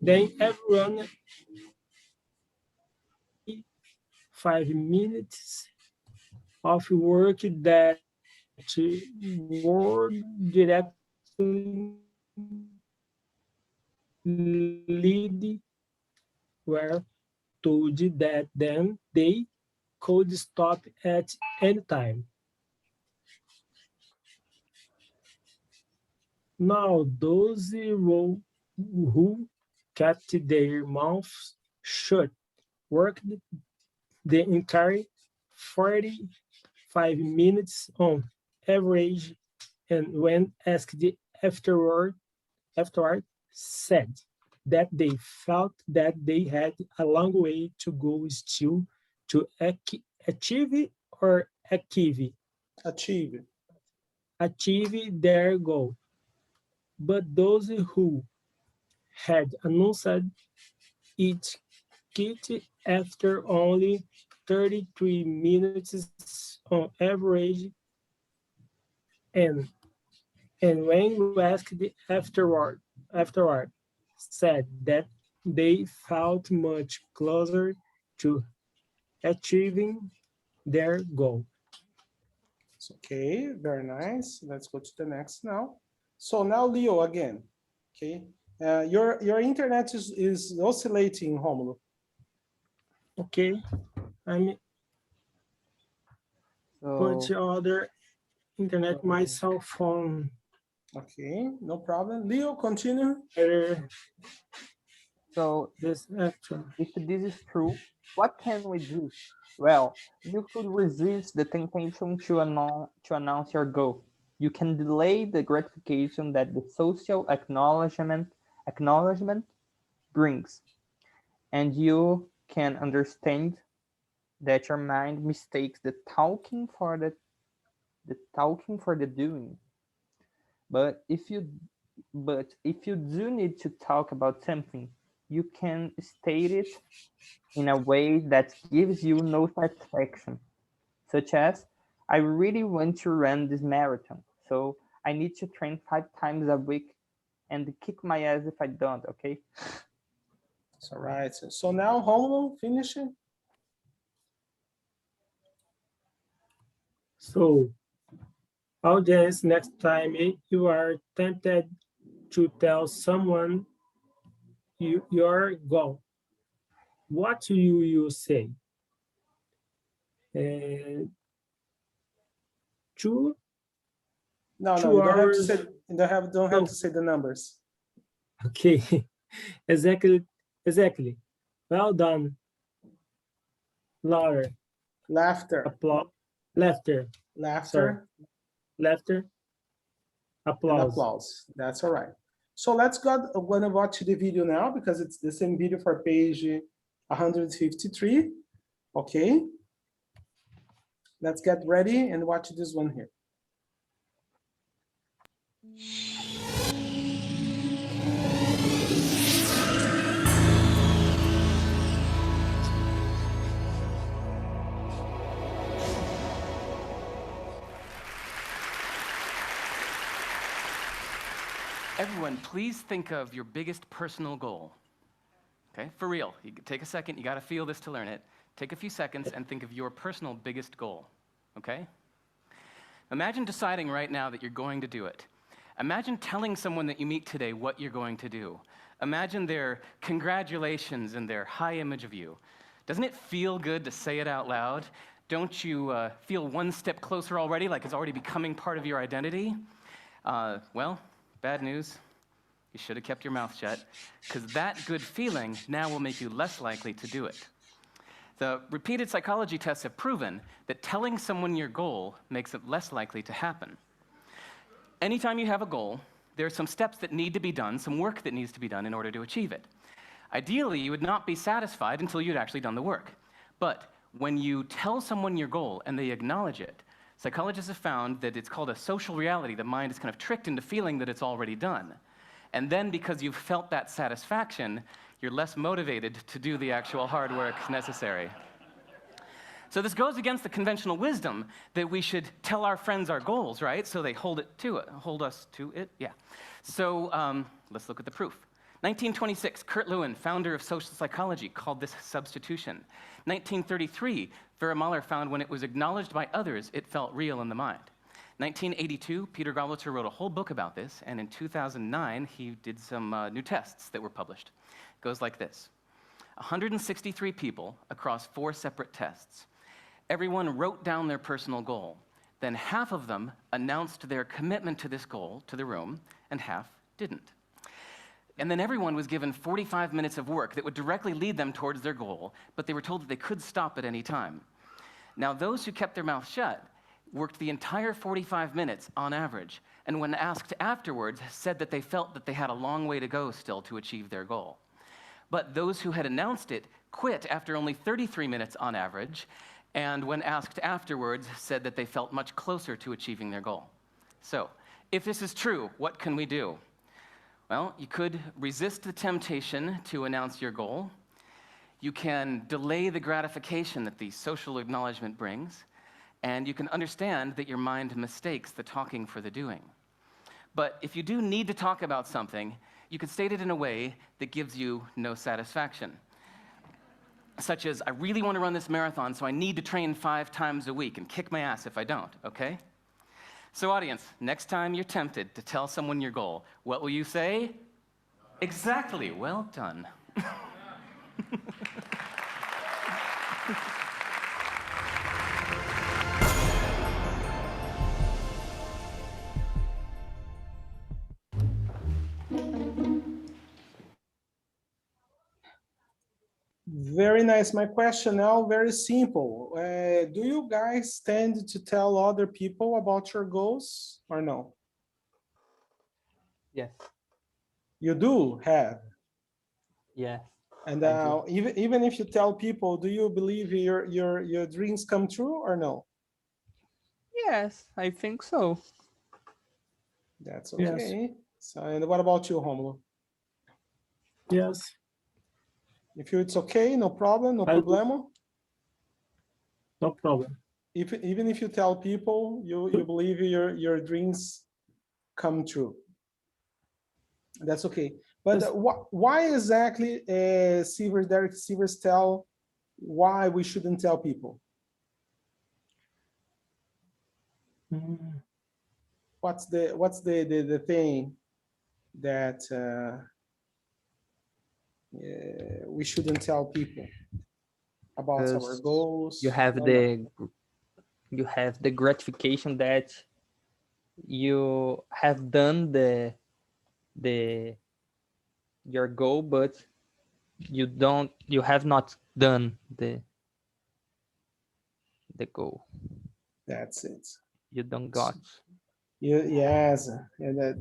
Then everyone 5 minutes of work that were directly lead were told that then they could stop at any time. Now those who kept their mouths shut worked the entire 45 minutes on average, and when asked afterward said that they felt that they had a long way to go still to achieve or Achieve. achieve their goal. But those who had announced it quit after only 33 minutes on average, and when asked afterward said that they felt much closer to achieving their goal. It's okay, very nice. Let's go to the next now. So now Leo again, okay? Your internet is oscillating, Romulo. Okay, I'm put So other internet, my cell phone. Okay, no problem. Leo, continue. so This after. if this is true, what can we do? Well, you could resist the temptation to announce your goal. You can delay the gratification that the social acknowledgement brings. And you can understand that your mind mistakes the talking for the doing. But if you do need to talk about something, you can state it in a way that gives you no satisfaction, such as, I really want to run this marathon, so I need to train 5 times a week and kick my ass if I don't, okay? It's all right. So now, Romulo, finish it. So, audience, next time you are tempted to tell someone your goal, what do you say? Uh, two No, two you don't have to hours. say. You don't have to say the numbers. Okay, exactly. Well done, Laura. Laughter. Applause. Laughter. Laughter. Laughter. And Applause. applause. That's all right. So let's go. I'm gonna watch the video now because it's the same video for page 153. Okay. Let's get ready and watch this one here. Everyone, please think of your biggest personal goal. Okay, for real. You take a second, you gotta feel this to learn it. Take a few seconds and think of your personal biggest goal, okay? Imagine deciding right now that you're going to do it. Imagine telling someone that you meet today what you're going to do. Imagine their congratulations and their high image of you. Doesn't it feel good to say it out loud? Don't you feel one step closer already, like it's already becoming part of your identity? Well, bad news. You should have kept your mouth shut, because that good feeling now will make you less likely to do it. The repeated psychology tests have proven that telling someone your goal makes it less likely to happen. Anytime you have a goal, there are some steps that need to be done, some work that needs to be done in order to achieve it. Ideally, you would not be satisfied until you'd actually done the work. But when you tell someone your goal and they acknowledge it, psychologists have found that it's called a social reality. The mind is kind of tricked into feeling that it's already done. And then because you've felt that satisfaction, you're less motivated to do the actual hard work necessary. So this goes against the conventional wisdom that we should tell our friends our goals, right? So they hold us to it, yeah. So let's look at the proof. 1926, Kurt Lewin, founder of social psychology, called this substitution. 1933, Vera Mahler found when it was acknowledged by others, it felt real in the mind. 1982, Peter Goblitzer wrote a whole book about this, and in 2009, he did some new tests that were published. It goes like this. 163 people across 4 separate tests. Everyone wrote down their personal goal. Then half of them announced their commitment to this goal to the room, and half didn't. And then everyone was given 45 minutes of work that would directly lead them towards their goal, but they were told that they could stop at any time. Now, those who kept their mouth shut worked the entire 45 minutes on average, and when asked afterwards, said that they felt that they had a long way to go still to achieve their goal. But those who had announced it quit after only 33 minutes on average, and when asked afterwards, said that they felt much closer to achieving their goal. So, if this is true, what can we do? Well, you could resist the temptation to announce your goal. You can delay the gratification that the social acknowledgement brings, and you can understand that your mind mistakes the talking for the doing. But if you do need to talk about something, you could state it in a way that gives you no satisfaction. Such as, I really want to run this marathon, so I need to train 5 times a week and kick my ass if I don't, okay? So audience, next time you're tempted to tell someone your goal, what will you say? Exactly, well done. Very nice. My question now, very simple. Do you guys tend to tell other people about your goals or no? Yes. You do have. Yes. And I do. even if you tell people, do you believe your dreams come true or no? Yes, I think so. That's Yes. okay. So, and what about you, Romulo? Yes. If you, it's okay, no problem, no I- problema. No problem. Even if you tell people you believe your dreams come true, that's okay. But Yes. why exactly Derek Sivers tell why we shouldn't tell people? Mm, What's the thing that we shouldn't tell people about our Because goals? you have or not? the gratification that you have done the your goal, but you have not done the goal. That's it. You don't got. Yes, and Have not.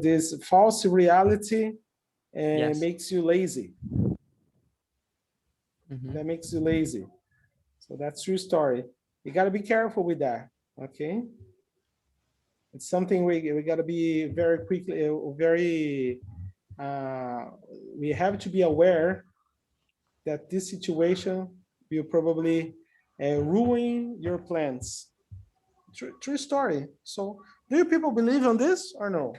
this false reality Yes. makes you lazy. Mhm. That makes you lazy. So that's true story. You got to be careful with that. Okay, it's something we got to be very quickly, very. We have to be aware that this situation will probably ruin your plans. True story. So, do you people believe on this or no?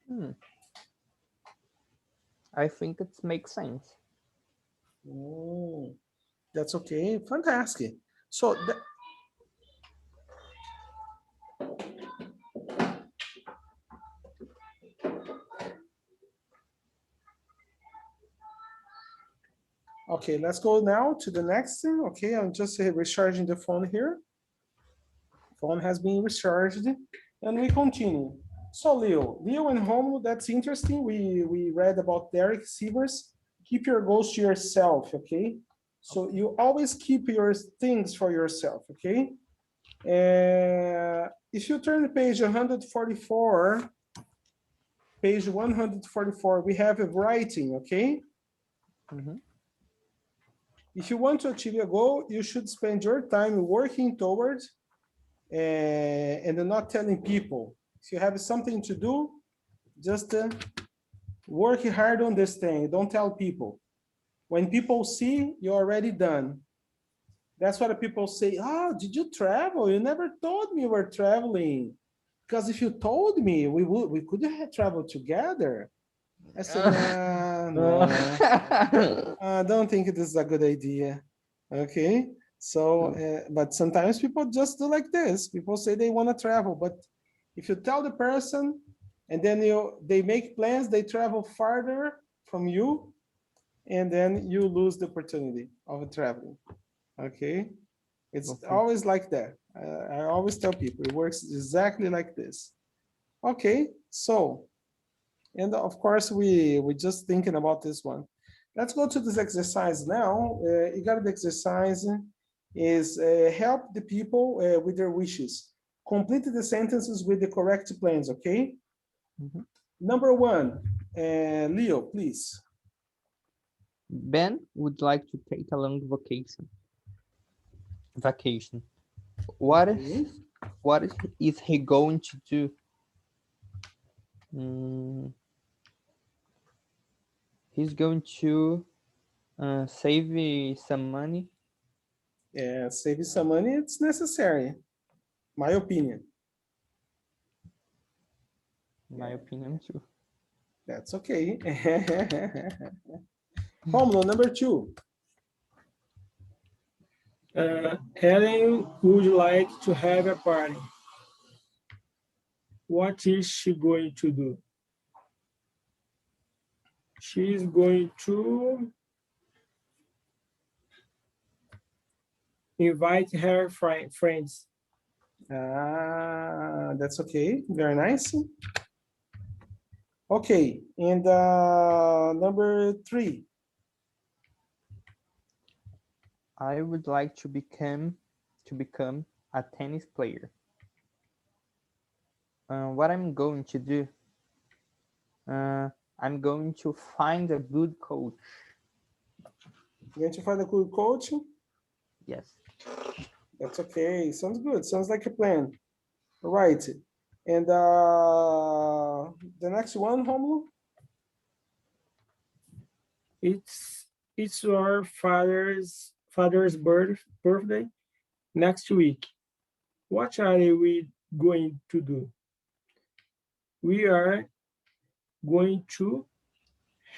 Hmm. I think it makes sense. Oh, that's okay. Fantastic. So, okay, let's go now to the next thing. Okay, I'm just recharging the phone here. Phone has been recharged, and we continue. So, Leo and Romulo, that's interesting. We read about Derek Sivers. Keep your goals to yourself, okay? So you always keep your things for yourself, okay? If you turn to page 144, page 144, we have a writing, okay? Mhm. If you want to achieve a goal, you should spend your time working towards and not telling people. If you have something to do, just work hard on this thing. Don't tell people. When people see, you're already done. That's what people say. Oh, did you travel? You never told me you were traveling. Because if you told me, we could have traveled together. I said, no, I don't think it is a good idea. Okay. So, but sometimes people just do like this. People say they want to travel, but if you tell the person and then they make plans, they travel farther from you, and then you lose the opportunity of traveling. Okay. It's Okay. always like that. I always tell people it works exactly like this. Okay. So, and of course, we just thinking about this one. Let's go to this exercise now. You got the exercise is help the people with their wishes. Complete the sentences with the correct plans, okay? Mhm. Number one, Leo, please. Ben would like to take a long vacation. Vacation. Okay. What is he going to do? Mm, he's going to save some money. Yeah, save some money, it's necessary. My opinion. In my opinion too. That's okay. Romulo, number two. Ellen would like to have a party. What is she going to do? She is going to invite her friends. That's okay. Very nice. Okay, and number three. I would like to become a tennis player. What I'm going to do? I'm going to find a good coach. You're going to find a good coach? Yes. That's okay. Sounds good. Sounds like a plan. All right. And the next one, Romulo? It's our father's birthday next week. What are we going to do? We are going to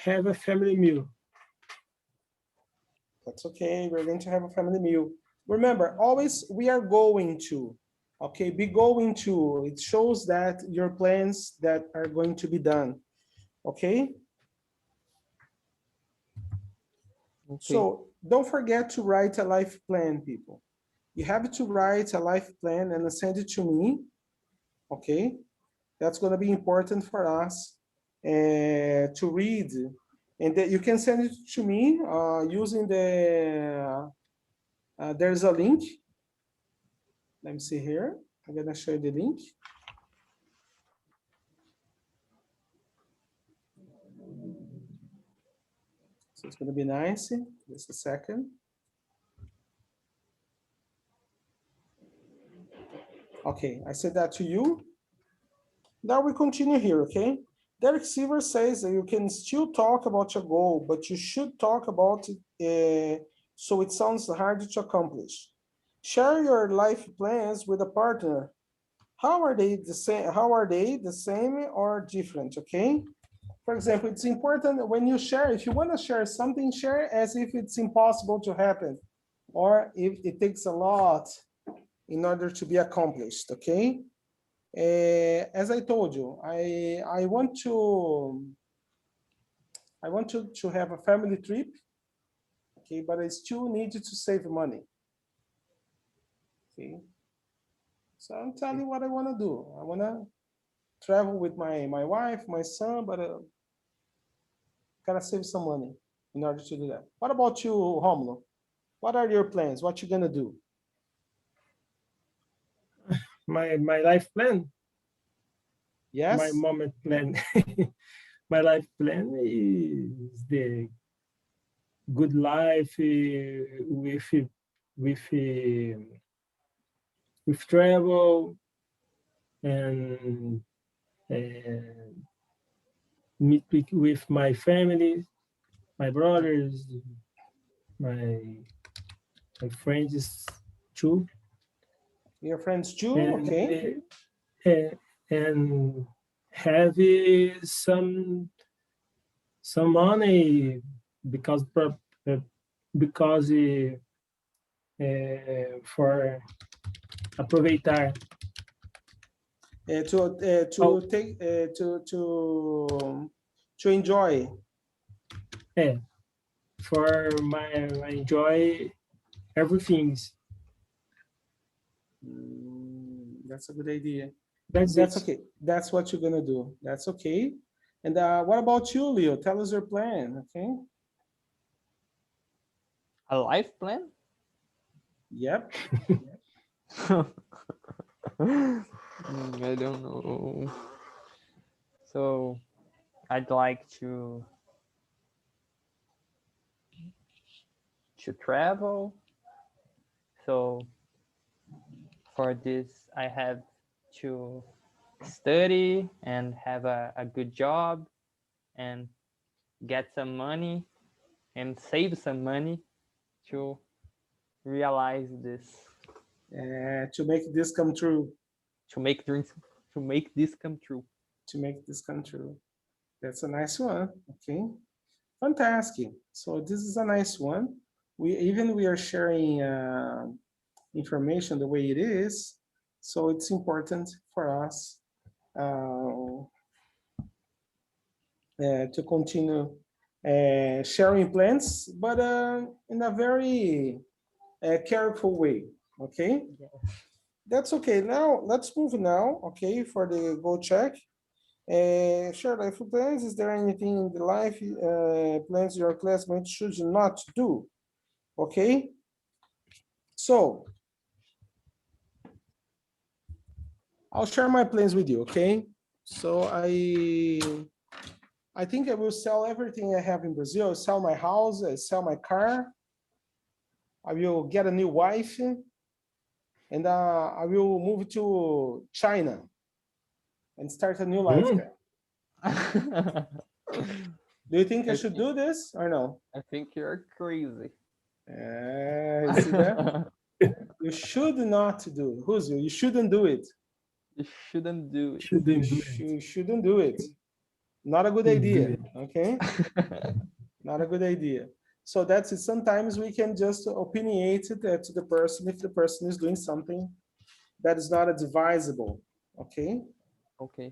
have a family meal. That's okay. We're going to have a family meal. Remember, always we are going to. Okay, be going to. It shows that your plans that are going to be done. Okay? So don't forget to write a life plan, people. You have to write a life plan and send it to me. Okay? That's going to be important for us to read. And that you can send it to me using the, there's a link. Let me see here. I'm going to show you the link. So it's going to be nice. Just a second. Okay, I said that to you. Now we continue here, okay? Derek Siever says that you can still talk about your goal, but you should talk about it so it sounds hard to accomplish. Share your life plans with a partner. How are they the same? How are they the same or different? Okay. For example, it's important when you share, if you want to share something, share as if it's impossible to happen, or if it takes a lot in order to be accomplished. Okay. As I told you, I want to have a family trip. Okay, but I still need to save money. Okay. So I'm telling you what I want to do. I want to travel with my wife, my son, but gotta save some money in order to do that. What about you, Romulo? What are your plans? What you gonna do? My life plan, Yes. my moment plan. My life plan is the good life with travel and meet with my family, my brothers, my friends too. Your friends too, And, okay. And have some money because because for aproveitar. To take to enjoy. Yeah, for my enjoy everything. That's a good idea. That's okay. That's what you're gonna do. That's okay. And what about you, Leo? Tell us your plan, okay? A life plan? Yep. I don't know. So I'd like to travel. So for this, I have to study and have a good job and get some money and save some money to realize this. To make this come true. To make this come true. To make this come true. That's a nice one. Okay. Fantastic. So this is a nice one. We are sharing information the way it is. So it's important for us to continue sharing plans, but in a very careful way. Okay. Yeah. That's okay. Now let's move now. Okay, for the goal check. Share life plans. Is there anything in the life plans your classmates should not do? Okay. So I'll share my plans with you. Okay. So I think I will sell everything I have in Brazil. Sell my house, sell my car. I will get a new wife, and I will move to China and start a new life Mm. there. Do you think I should do this or no? I think you're crazy. You see that? You should not do. Roosevelt, you shouldn't do it. You shouldn't do it. Shouldn't do it. You shouldn't do it. Not a good Shouldn't do idea. it. Okay. Not a good idea. So that's it. Sometimes we can just opinionate it to the person if the person is doing something that is not advisable. Okay. Okay.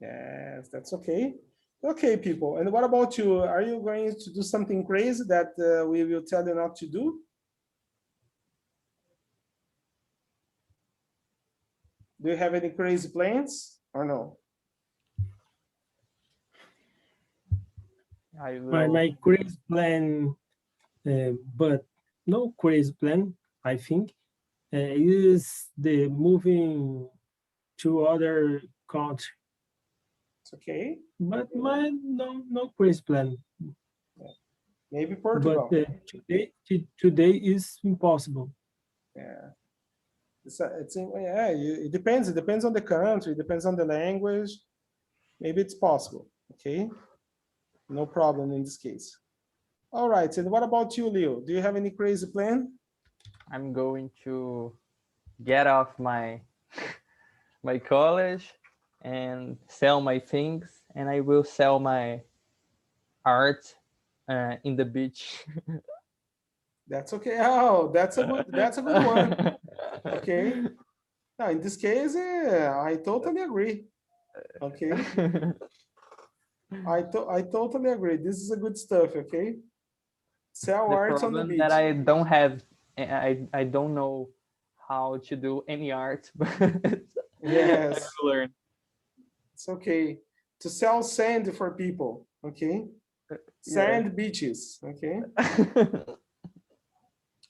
Yes, that's okay. Okay, people. And what about you? Are you going to do something crazy that we will tell you not to do? Do you have any crazy plans or no? I My will. crazy plan, but no crazy plan, I think, is the moving to other country. It's okay. But my no crazy plan. Maybe But Portugal. today is impossible. Yeah. It depends. It depends on the country. It depends on the language. Maybe it's possible. Okay. No problem in this case. All right. And what about you, Leo? Do you have any crazy plan? I'm going to get off my my college and sell my things, and I will sell my art in the beach. That's okay. Oh, that's a good one. Okay. Now, in this case, I totally agree. Okay. I totally agree. This is a good stuff. Okay. Sell The art on the problem beach. that I don't have, I don't know how to do any art, but Yes. I will learn. It's okay. To sell sand for people. Okay. Sand beaches. Okay.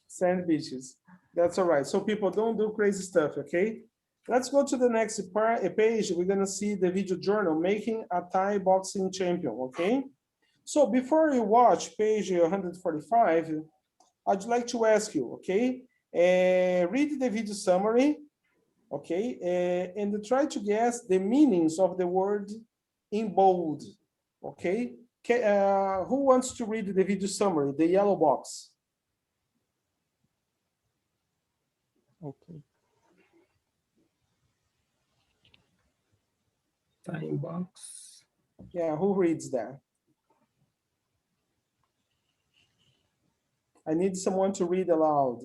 Sand beaches. That's all right. So people, don't do crazy stuff, okay? Let's go to the next page. We're gonna see the video journal, making a Thai boxing champion, okay? So before you watch page 145, I'd like to ask you, okay? Read the video summary, okay? And try to guess the meanings of the word in bold, okay? Who wants to read the video summary, the yellow box? Okay. Time box. Yeah, who reads that? I need someone to read aloud.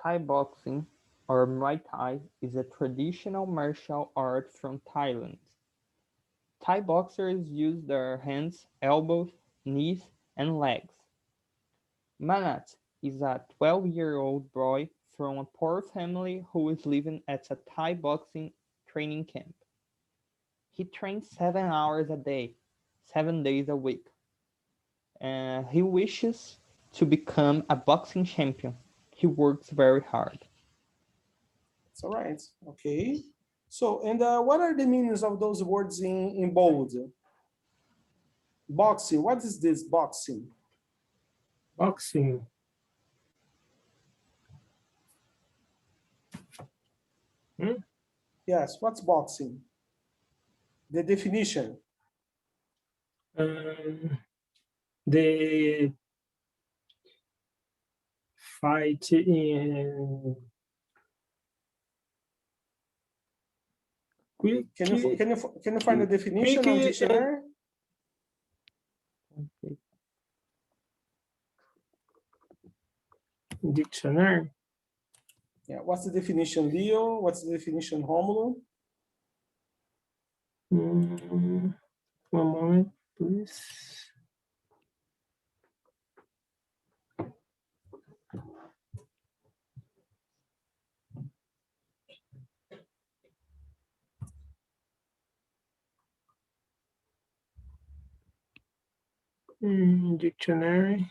Thai boxing, or Muay Thai, is a traditional martial art from Thailand. Thai boxers use their hands, elbows, knees, and legs. Manat is a 12-year-old boy from a poor family who is living at a Thai boxing training camp. He trains 7 hours a day, 7 days a week. He wishes to become a boxing champion. He works very hard. It's all right. Okay. So, and what are the meanings of those words in bold? Boxing. What is this boxing? Boxing. Yes. What's boxing? The definition. The fight in quick. Can you find the definition on dictionary? Dictionary. Yeah. What's the definition, Leo? What's the definition, Romulo? One moment, please. Dictionary.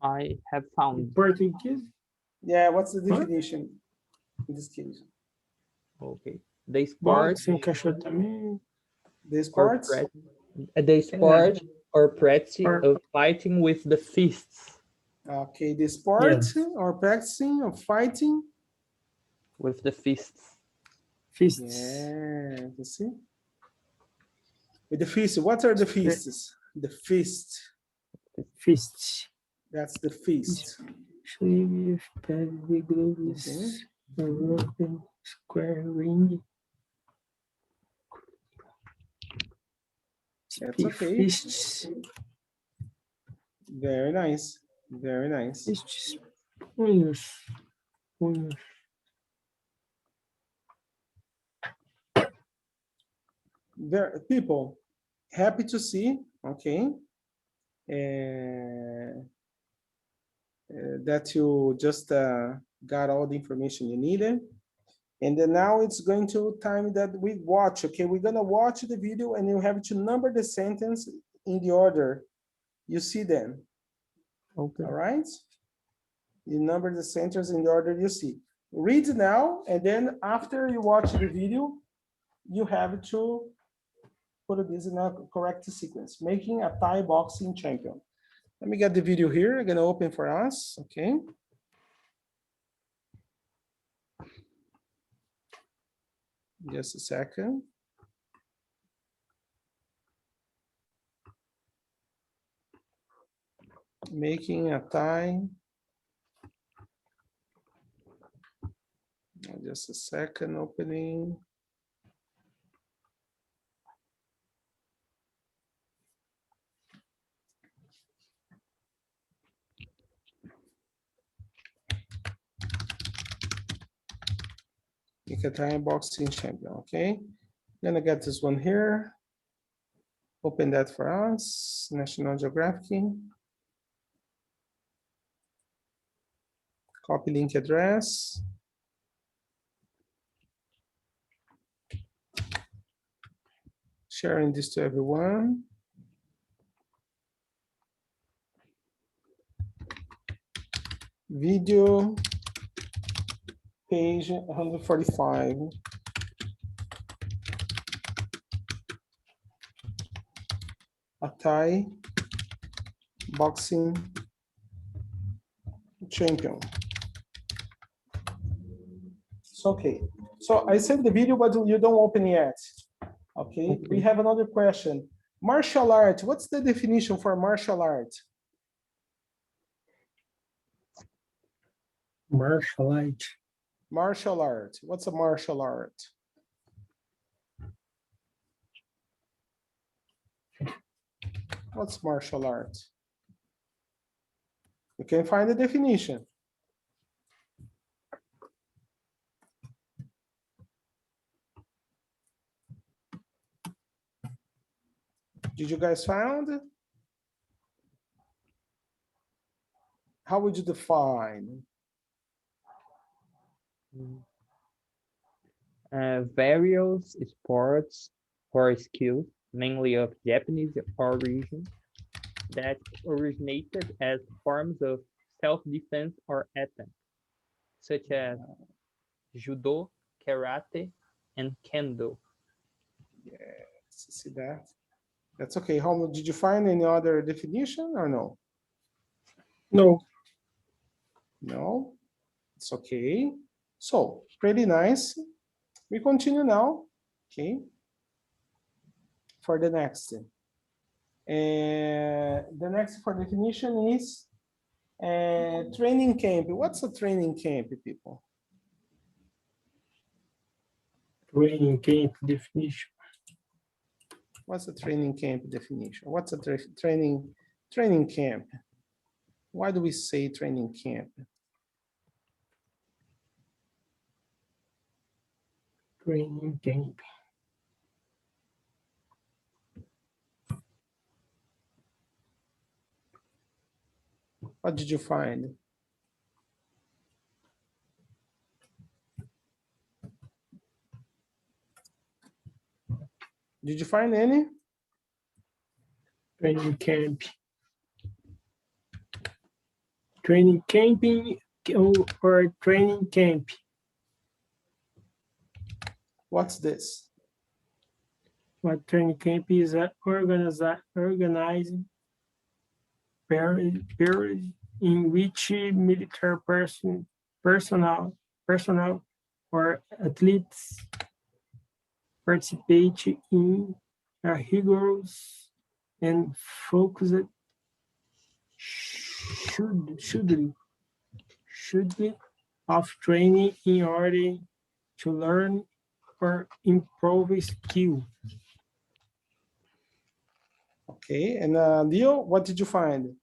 I have In found. Portuguese, Yeah, what's the Huh? definition in this case? Okay. The bom, sport se encaixou também. The or sports? the sport or practice Or- of fighting with the fists. Okay, the sport Yes. or practicing or fighting? With the fists. Fists. Yeah, you see? With the fist, what are the fists? The fist, Fists. that's the fist. Sleeve, pad, gloves, open, square, ring. That's okay. Fists. Very nice, very nice. Fists. Punhos. Punhos. There, people, happy to see, okay, that you just got all the information you needed. And then now it's going to time that we watch, okay? We're gonna watch the video and you have to number the sentence in the order you see them, Okay. all right? You number the sentence in the order you see. Read now, and then after you watch the video, you have to put this in a correct sequence, making a Thai boxing champion. Let me get the video here. I'm gonna open for us, okay? Just a second. Making a Thai. Just a second, opening. Make a Thai boxing champion, okay? Gonna get this one here. Open that for us, National Geographic. Copy link address. Sharing this to everyone. Video, page 145. A Thai boxing champion. It's okay. So I sent the video, but you don't open yet. Okay, we have another question. Martial art, what's the definition for martial art? Martial art. Martial art, what's a martial art? What's martial art? You can find the definition. Did you guys find? How would you define? Various sports or skills, mainly of Japanese origin, that originated as forms of self-defense or attack, such as judo, karate, and kendo. Yes, see that? That's okay. How did you find any other definition or no? No. No, it's okay. So pretty nice. We continue now, okay? For the next. The next for definition is training camp. What's a training camp, people? Training camp definition. What's a training camp definition? What's a training camp? Why do we say training camp? Training camp. What did you find? Did you find any? Training camp. training camping or training camp. What's this? What training camp is organizing period in which military personnel or athletes participate in a rigorous and focused schedule of training in order to learn or improve skill. Okay, and Leo, what did you find?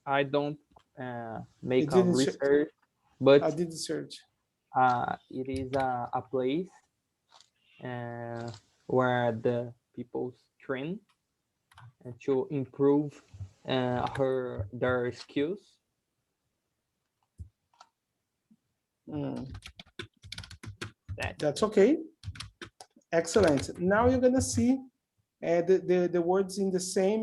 I don't make a didn't research, I but did the search. it is a place where the people train and to improve their skills. That's okay. Excellent. Now you're gonna see the words in the same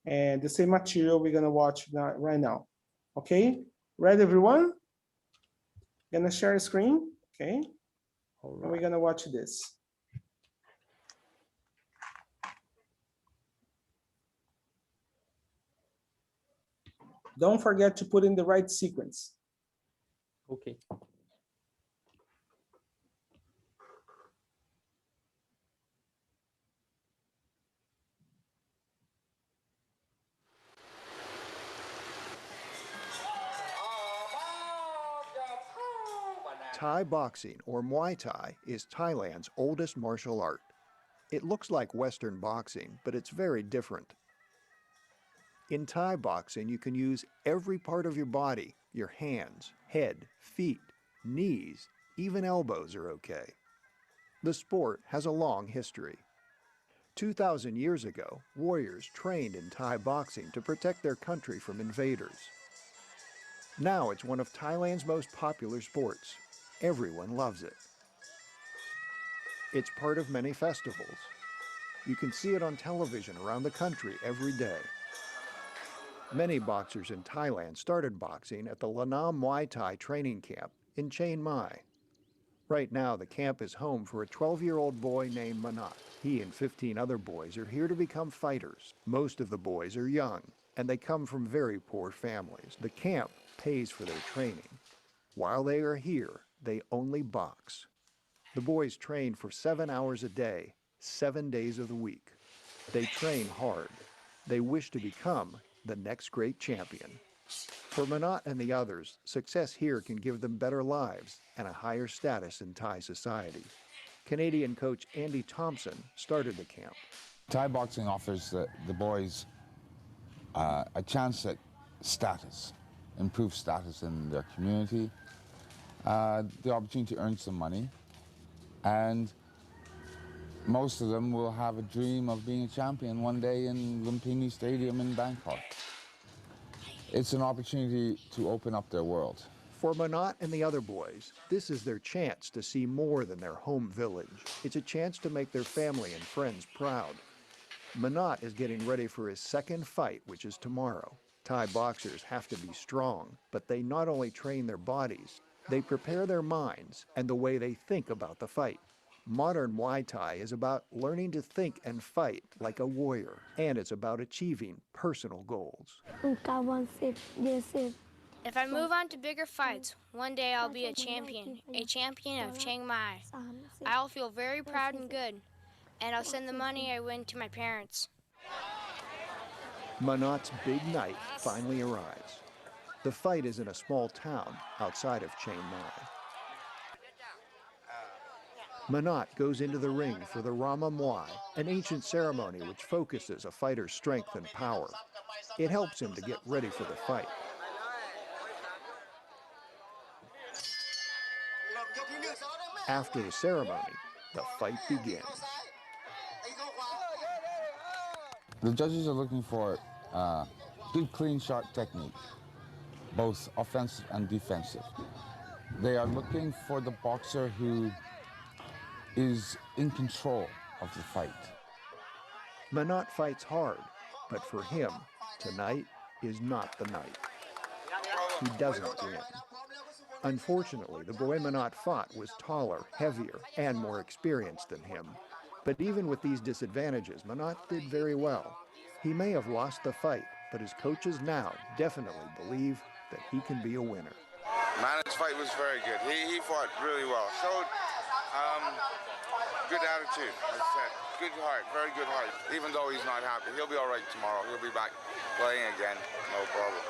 the same material we're gonna watch right now. Okay, ready everyone? Gonna share a screen, okay? All And we're right. gonna watch this. Don't forget to put in the right sequence. Okay. Thai boxing, or Muay Thai, is Thailand's oldest martial art. It looks like Western boxing, but it's very different. In Thai boxing, you can use every part of your body, your hands, head, feet, knees, even elbows are okay. The sport has a long history. 2,000 years ago, warriors trained in Thai boxing to protect their country from invaders. Now it's one of Thailand's most popular sports. Everyone loves it. It's part of many festivals. You can see it on television around the country every day. Many boxers in Thailand started boxing at the Lanam Muay Thai training camp in Chiang Mai. Right now, the camp is home for a 12-year-old boy named Manat. He and 15 other boys are here to become fighters. Most of the boys are young, and they come from very poor families. The camp pays for their training. While they are here, they only box. The boys train for 7 hours a day, 7 days of the week. They train hard. They wish to become the next great champion. For Manat and the others, success here can give them better lives and a higher status in Thai society. Canadian coach Andy Thompson started the camp. Thai boxing offers the boys a chance at status, improved status in their community, the opportunity to earn some money, and most of them will have a dream of being a champion one day in Lumpini Stadium in Bangkok. It's an opportunity to open up their world. For Manat and the other boys, this is their chance to see more than their home village. It's a chance to make their family and friends proud. Manat is getting ready for his second fight, which is tomorrow. Thai boxers have to be strong, but they not only train their bodies, they prepare their minds and the way they think about the fight. Modern Muay Thai is about learning to think and fight like a warrior, and it's about achieving personal goals. If I move on to bigger fights, one day I'll be a champion of Chiang Mai. I'll feel very proud and good, and I'll send the money I win to my parents. Manat's big night finally arrives. The fight is in a small town outside of Chiang Mai. Manat goes into the ring for the Rama Muay, an ancient ceremony which focuses a fighter's strength and power. It helps him to get ready for the fight. After the ceremony, the fight begins. The judges are looking for good clean shot technique, both offensive and defensive. They are looking for the boxer who is in control of the fight. Manat fights hard, but for him, tonight is not the night. He doesn't win. Unfortunately, the boy Manat fought was taller, heavier, and more experienced than him. But even with these disadvantages, Manat did very well. He may have lost the fight, but his coaches now definitely believe that he can be a winner. Manat's fight was very good. He fought really well. Showed good attitude, as I said. Good heart, very good heart. Even though he's not happy, he'll be all right tomorrow. He'll be back playing again, no problem.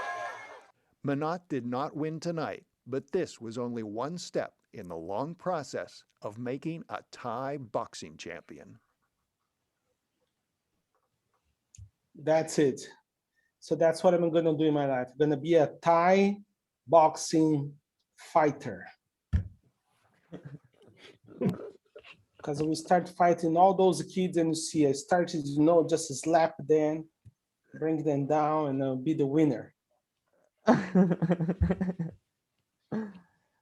Manat did not win tonight, but this was only one step in the long process of making a Thai boxing champion. That's it. So that's what I'm gonna do in my life. I'm gonna be a Thai boxing fighter. Because we start fighting all those kids and you see, I started, just slap them, bring them down, and I'll be the winner.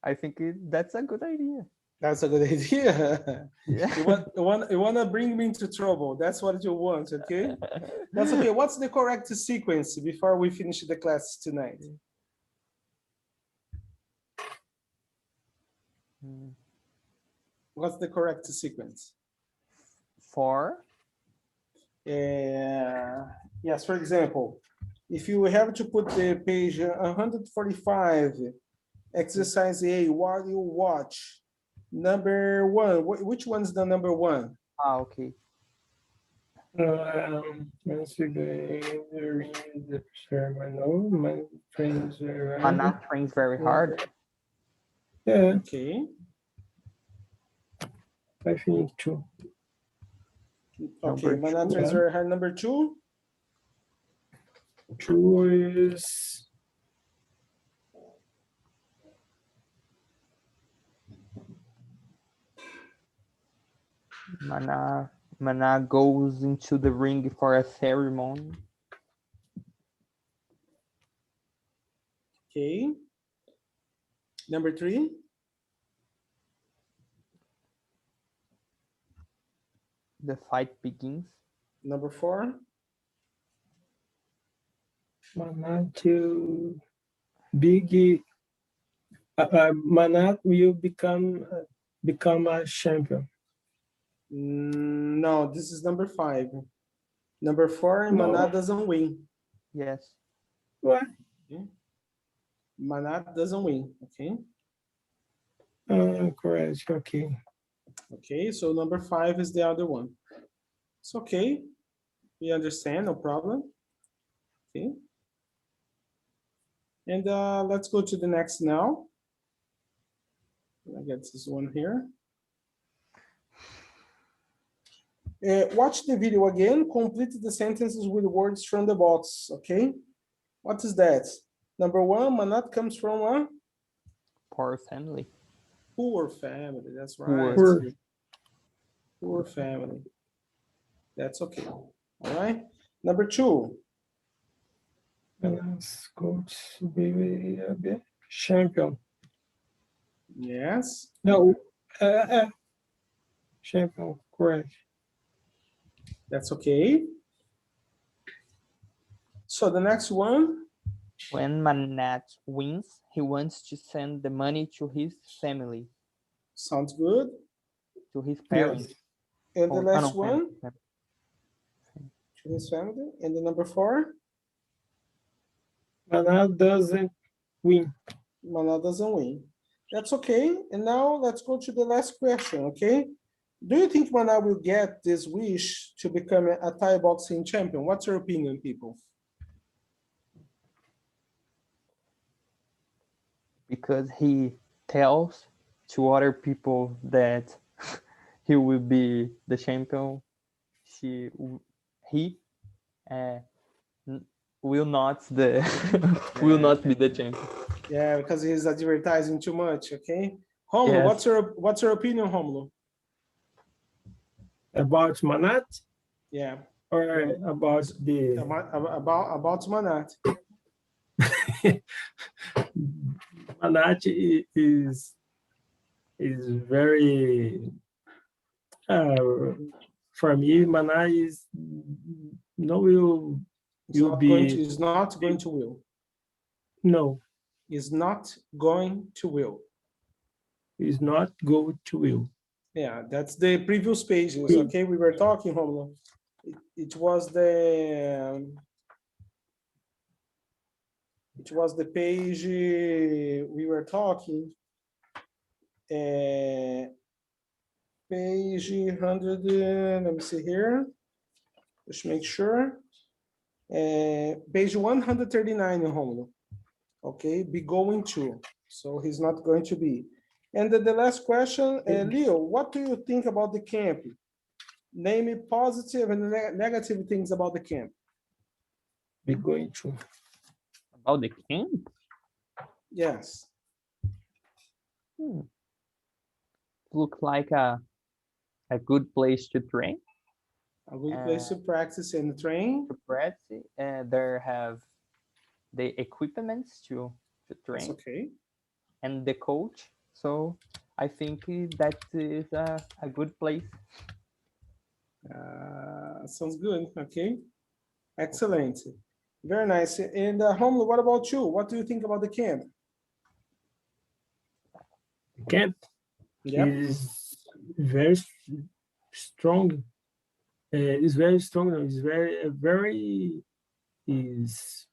I think that's a good idea. That's a good idea. Yeah. You want to bring me into trouble. That's what you want, okay? That's okay. What's the correct sequence before we finish the class tonight? What's the correct sequence? 4. Yes, for example, if you have to put the page 145, exercise A, while you watch, number 1, which one's the number 1? Okay. Manat trains very hard. Yeah, Okay. I think 2. Okay, Manat trains very hard. Number 2? 2 is Manat goes into the ring for a ceremony. Okay. Number 3? The fight begins. Number 4? Manat to big. Manat will become a champion. No, this is number 5. Number 4, No. Manat doesn't win. Yes. What? Okay. Manat doesn't win. Okay. Correct. Okay. Okay, so number 5 is the other one. It's okay. We understand, no problem. Okay. And let's go to the next now. I get this one here. Watch the video again. Complete the sentences with words from the box. Okay. What is that? Number 1, Manat comes from a Poor family. poor family. That's right. Poor. Poor family. That's okay. All right. Number 2. Manat's coach will be a champion. Yes. No. Champion. Correct. That's okay. So the next one. When Manat wins, he wants to send the money to his family, Sounds good. to his parents. And the Oh, last no, one, family. to his family. And the number 4, Manat doesn't win. Manat doesn't win. That's okay. And now let's go to the last question, okay? Do you think Manat will get this wish to become a Thai boxing champion? What's your opinion, people? Because he tells to other people that he will be the champion. He will not will not be the champion. Yeah, because he's advertising too much, okay? Romulo, Yes. what's your opinion, Romulo? About Manat Yeah, or about the about Manat. Manat is very for me, Mana is no will It's will not be going to, is not going to will. no Is not going to will. is not go to will. Yeah, that's the previous pages. Will. Okay, we were talking, Romulo. It was the page we were talking. Page 100. Let me see here. Let's make sure. Page 139 in Romulo. Okay, be going to. So he's not going to be. And the last question, Leo, what do you think about the camp? Name positive and negative things about the camp. Be going to. About the camp? Yes. Looks like a good place to train. A good place to practice and train. To practice, and there have the equipments to train. That's okay. And the coach. So I think that is a good place. Sounds good. Okay. Excellent. Very nice. And Romulo, what about you? What do you think about the camp? Camp is very strong. It's very strong. It's very is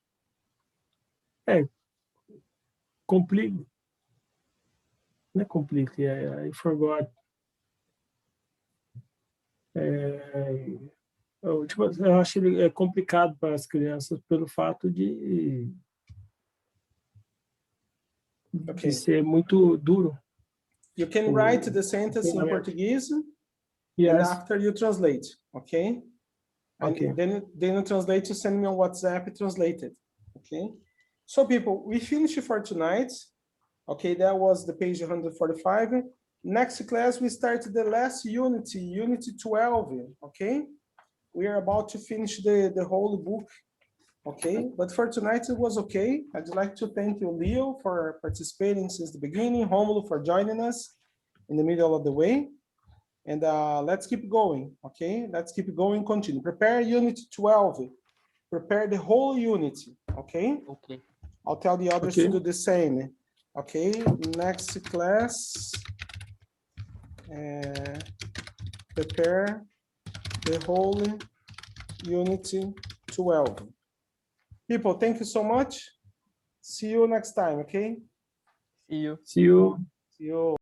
complete. Not completely. I forgot. Eu acho ele complicado para as crianças pelo fato de ser muito duro. You can write the sentence in Portuguese, and after you translate, okay? And then you translate, you send me on WhatsApp translated, okay? So people, we finished for tonight. Okay, that was the page 145. Next class, we start the last unity, unity 12, okay? We are about to finish the whole book, okay? But for tonight, it was okay. I'd like to thank you, Leo, for participating since the beginning, Romulo for joining us in the middle of the way. And let's keep going, okay? Let's keep going, continue. Prepare unit 12. Prepare the whole unity, okay? Okay. I'll tell the others to do the same. Okay, next class, prepare the whole unity 12. People, thank you so much. See you next time, okay? See you. See you. See you.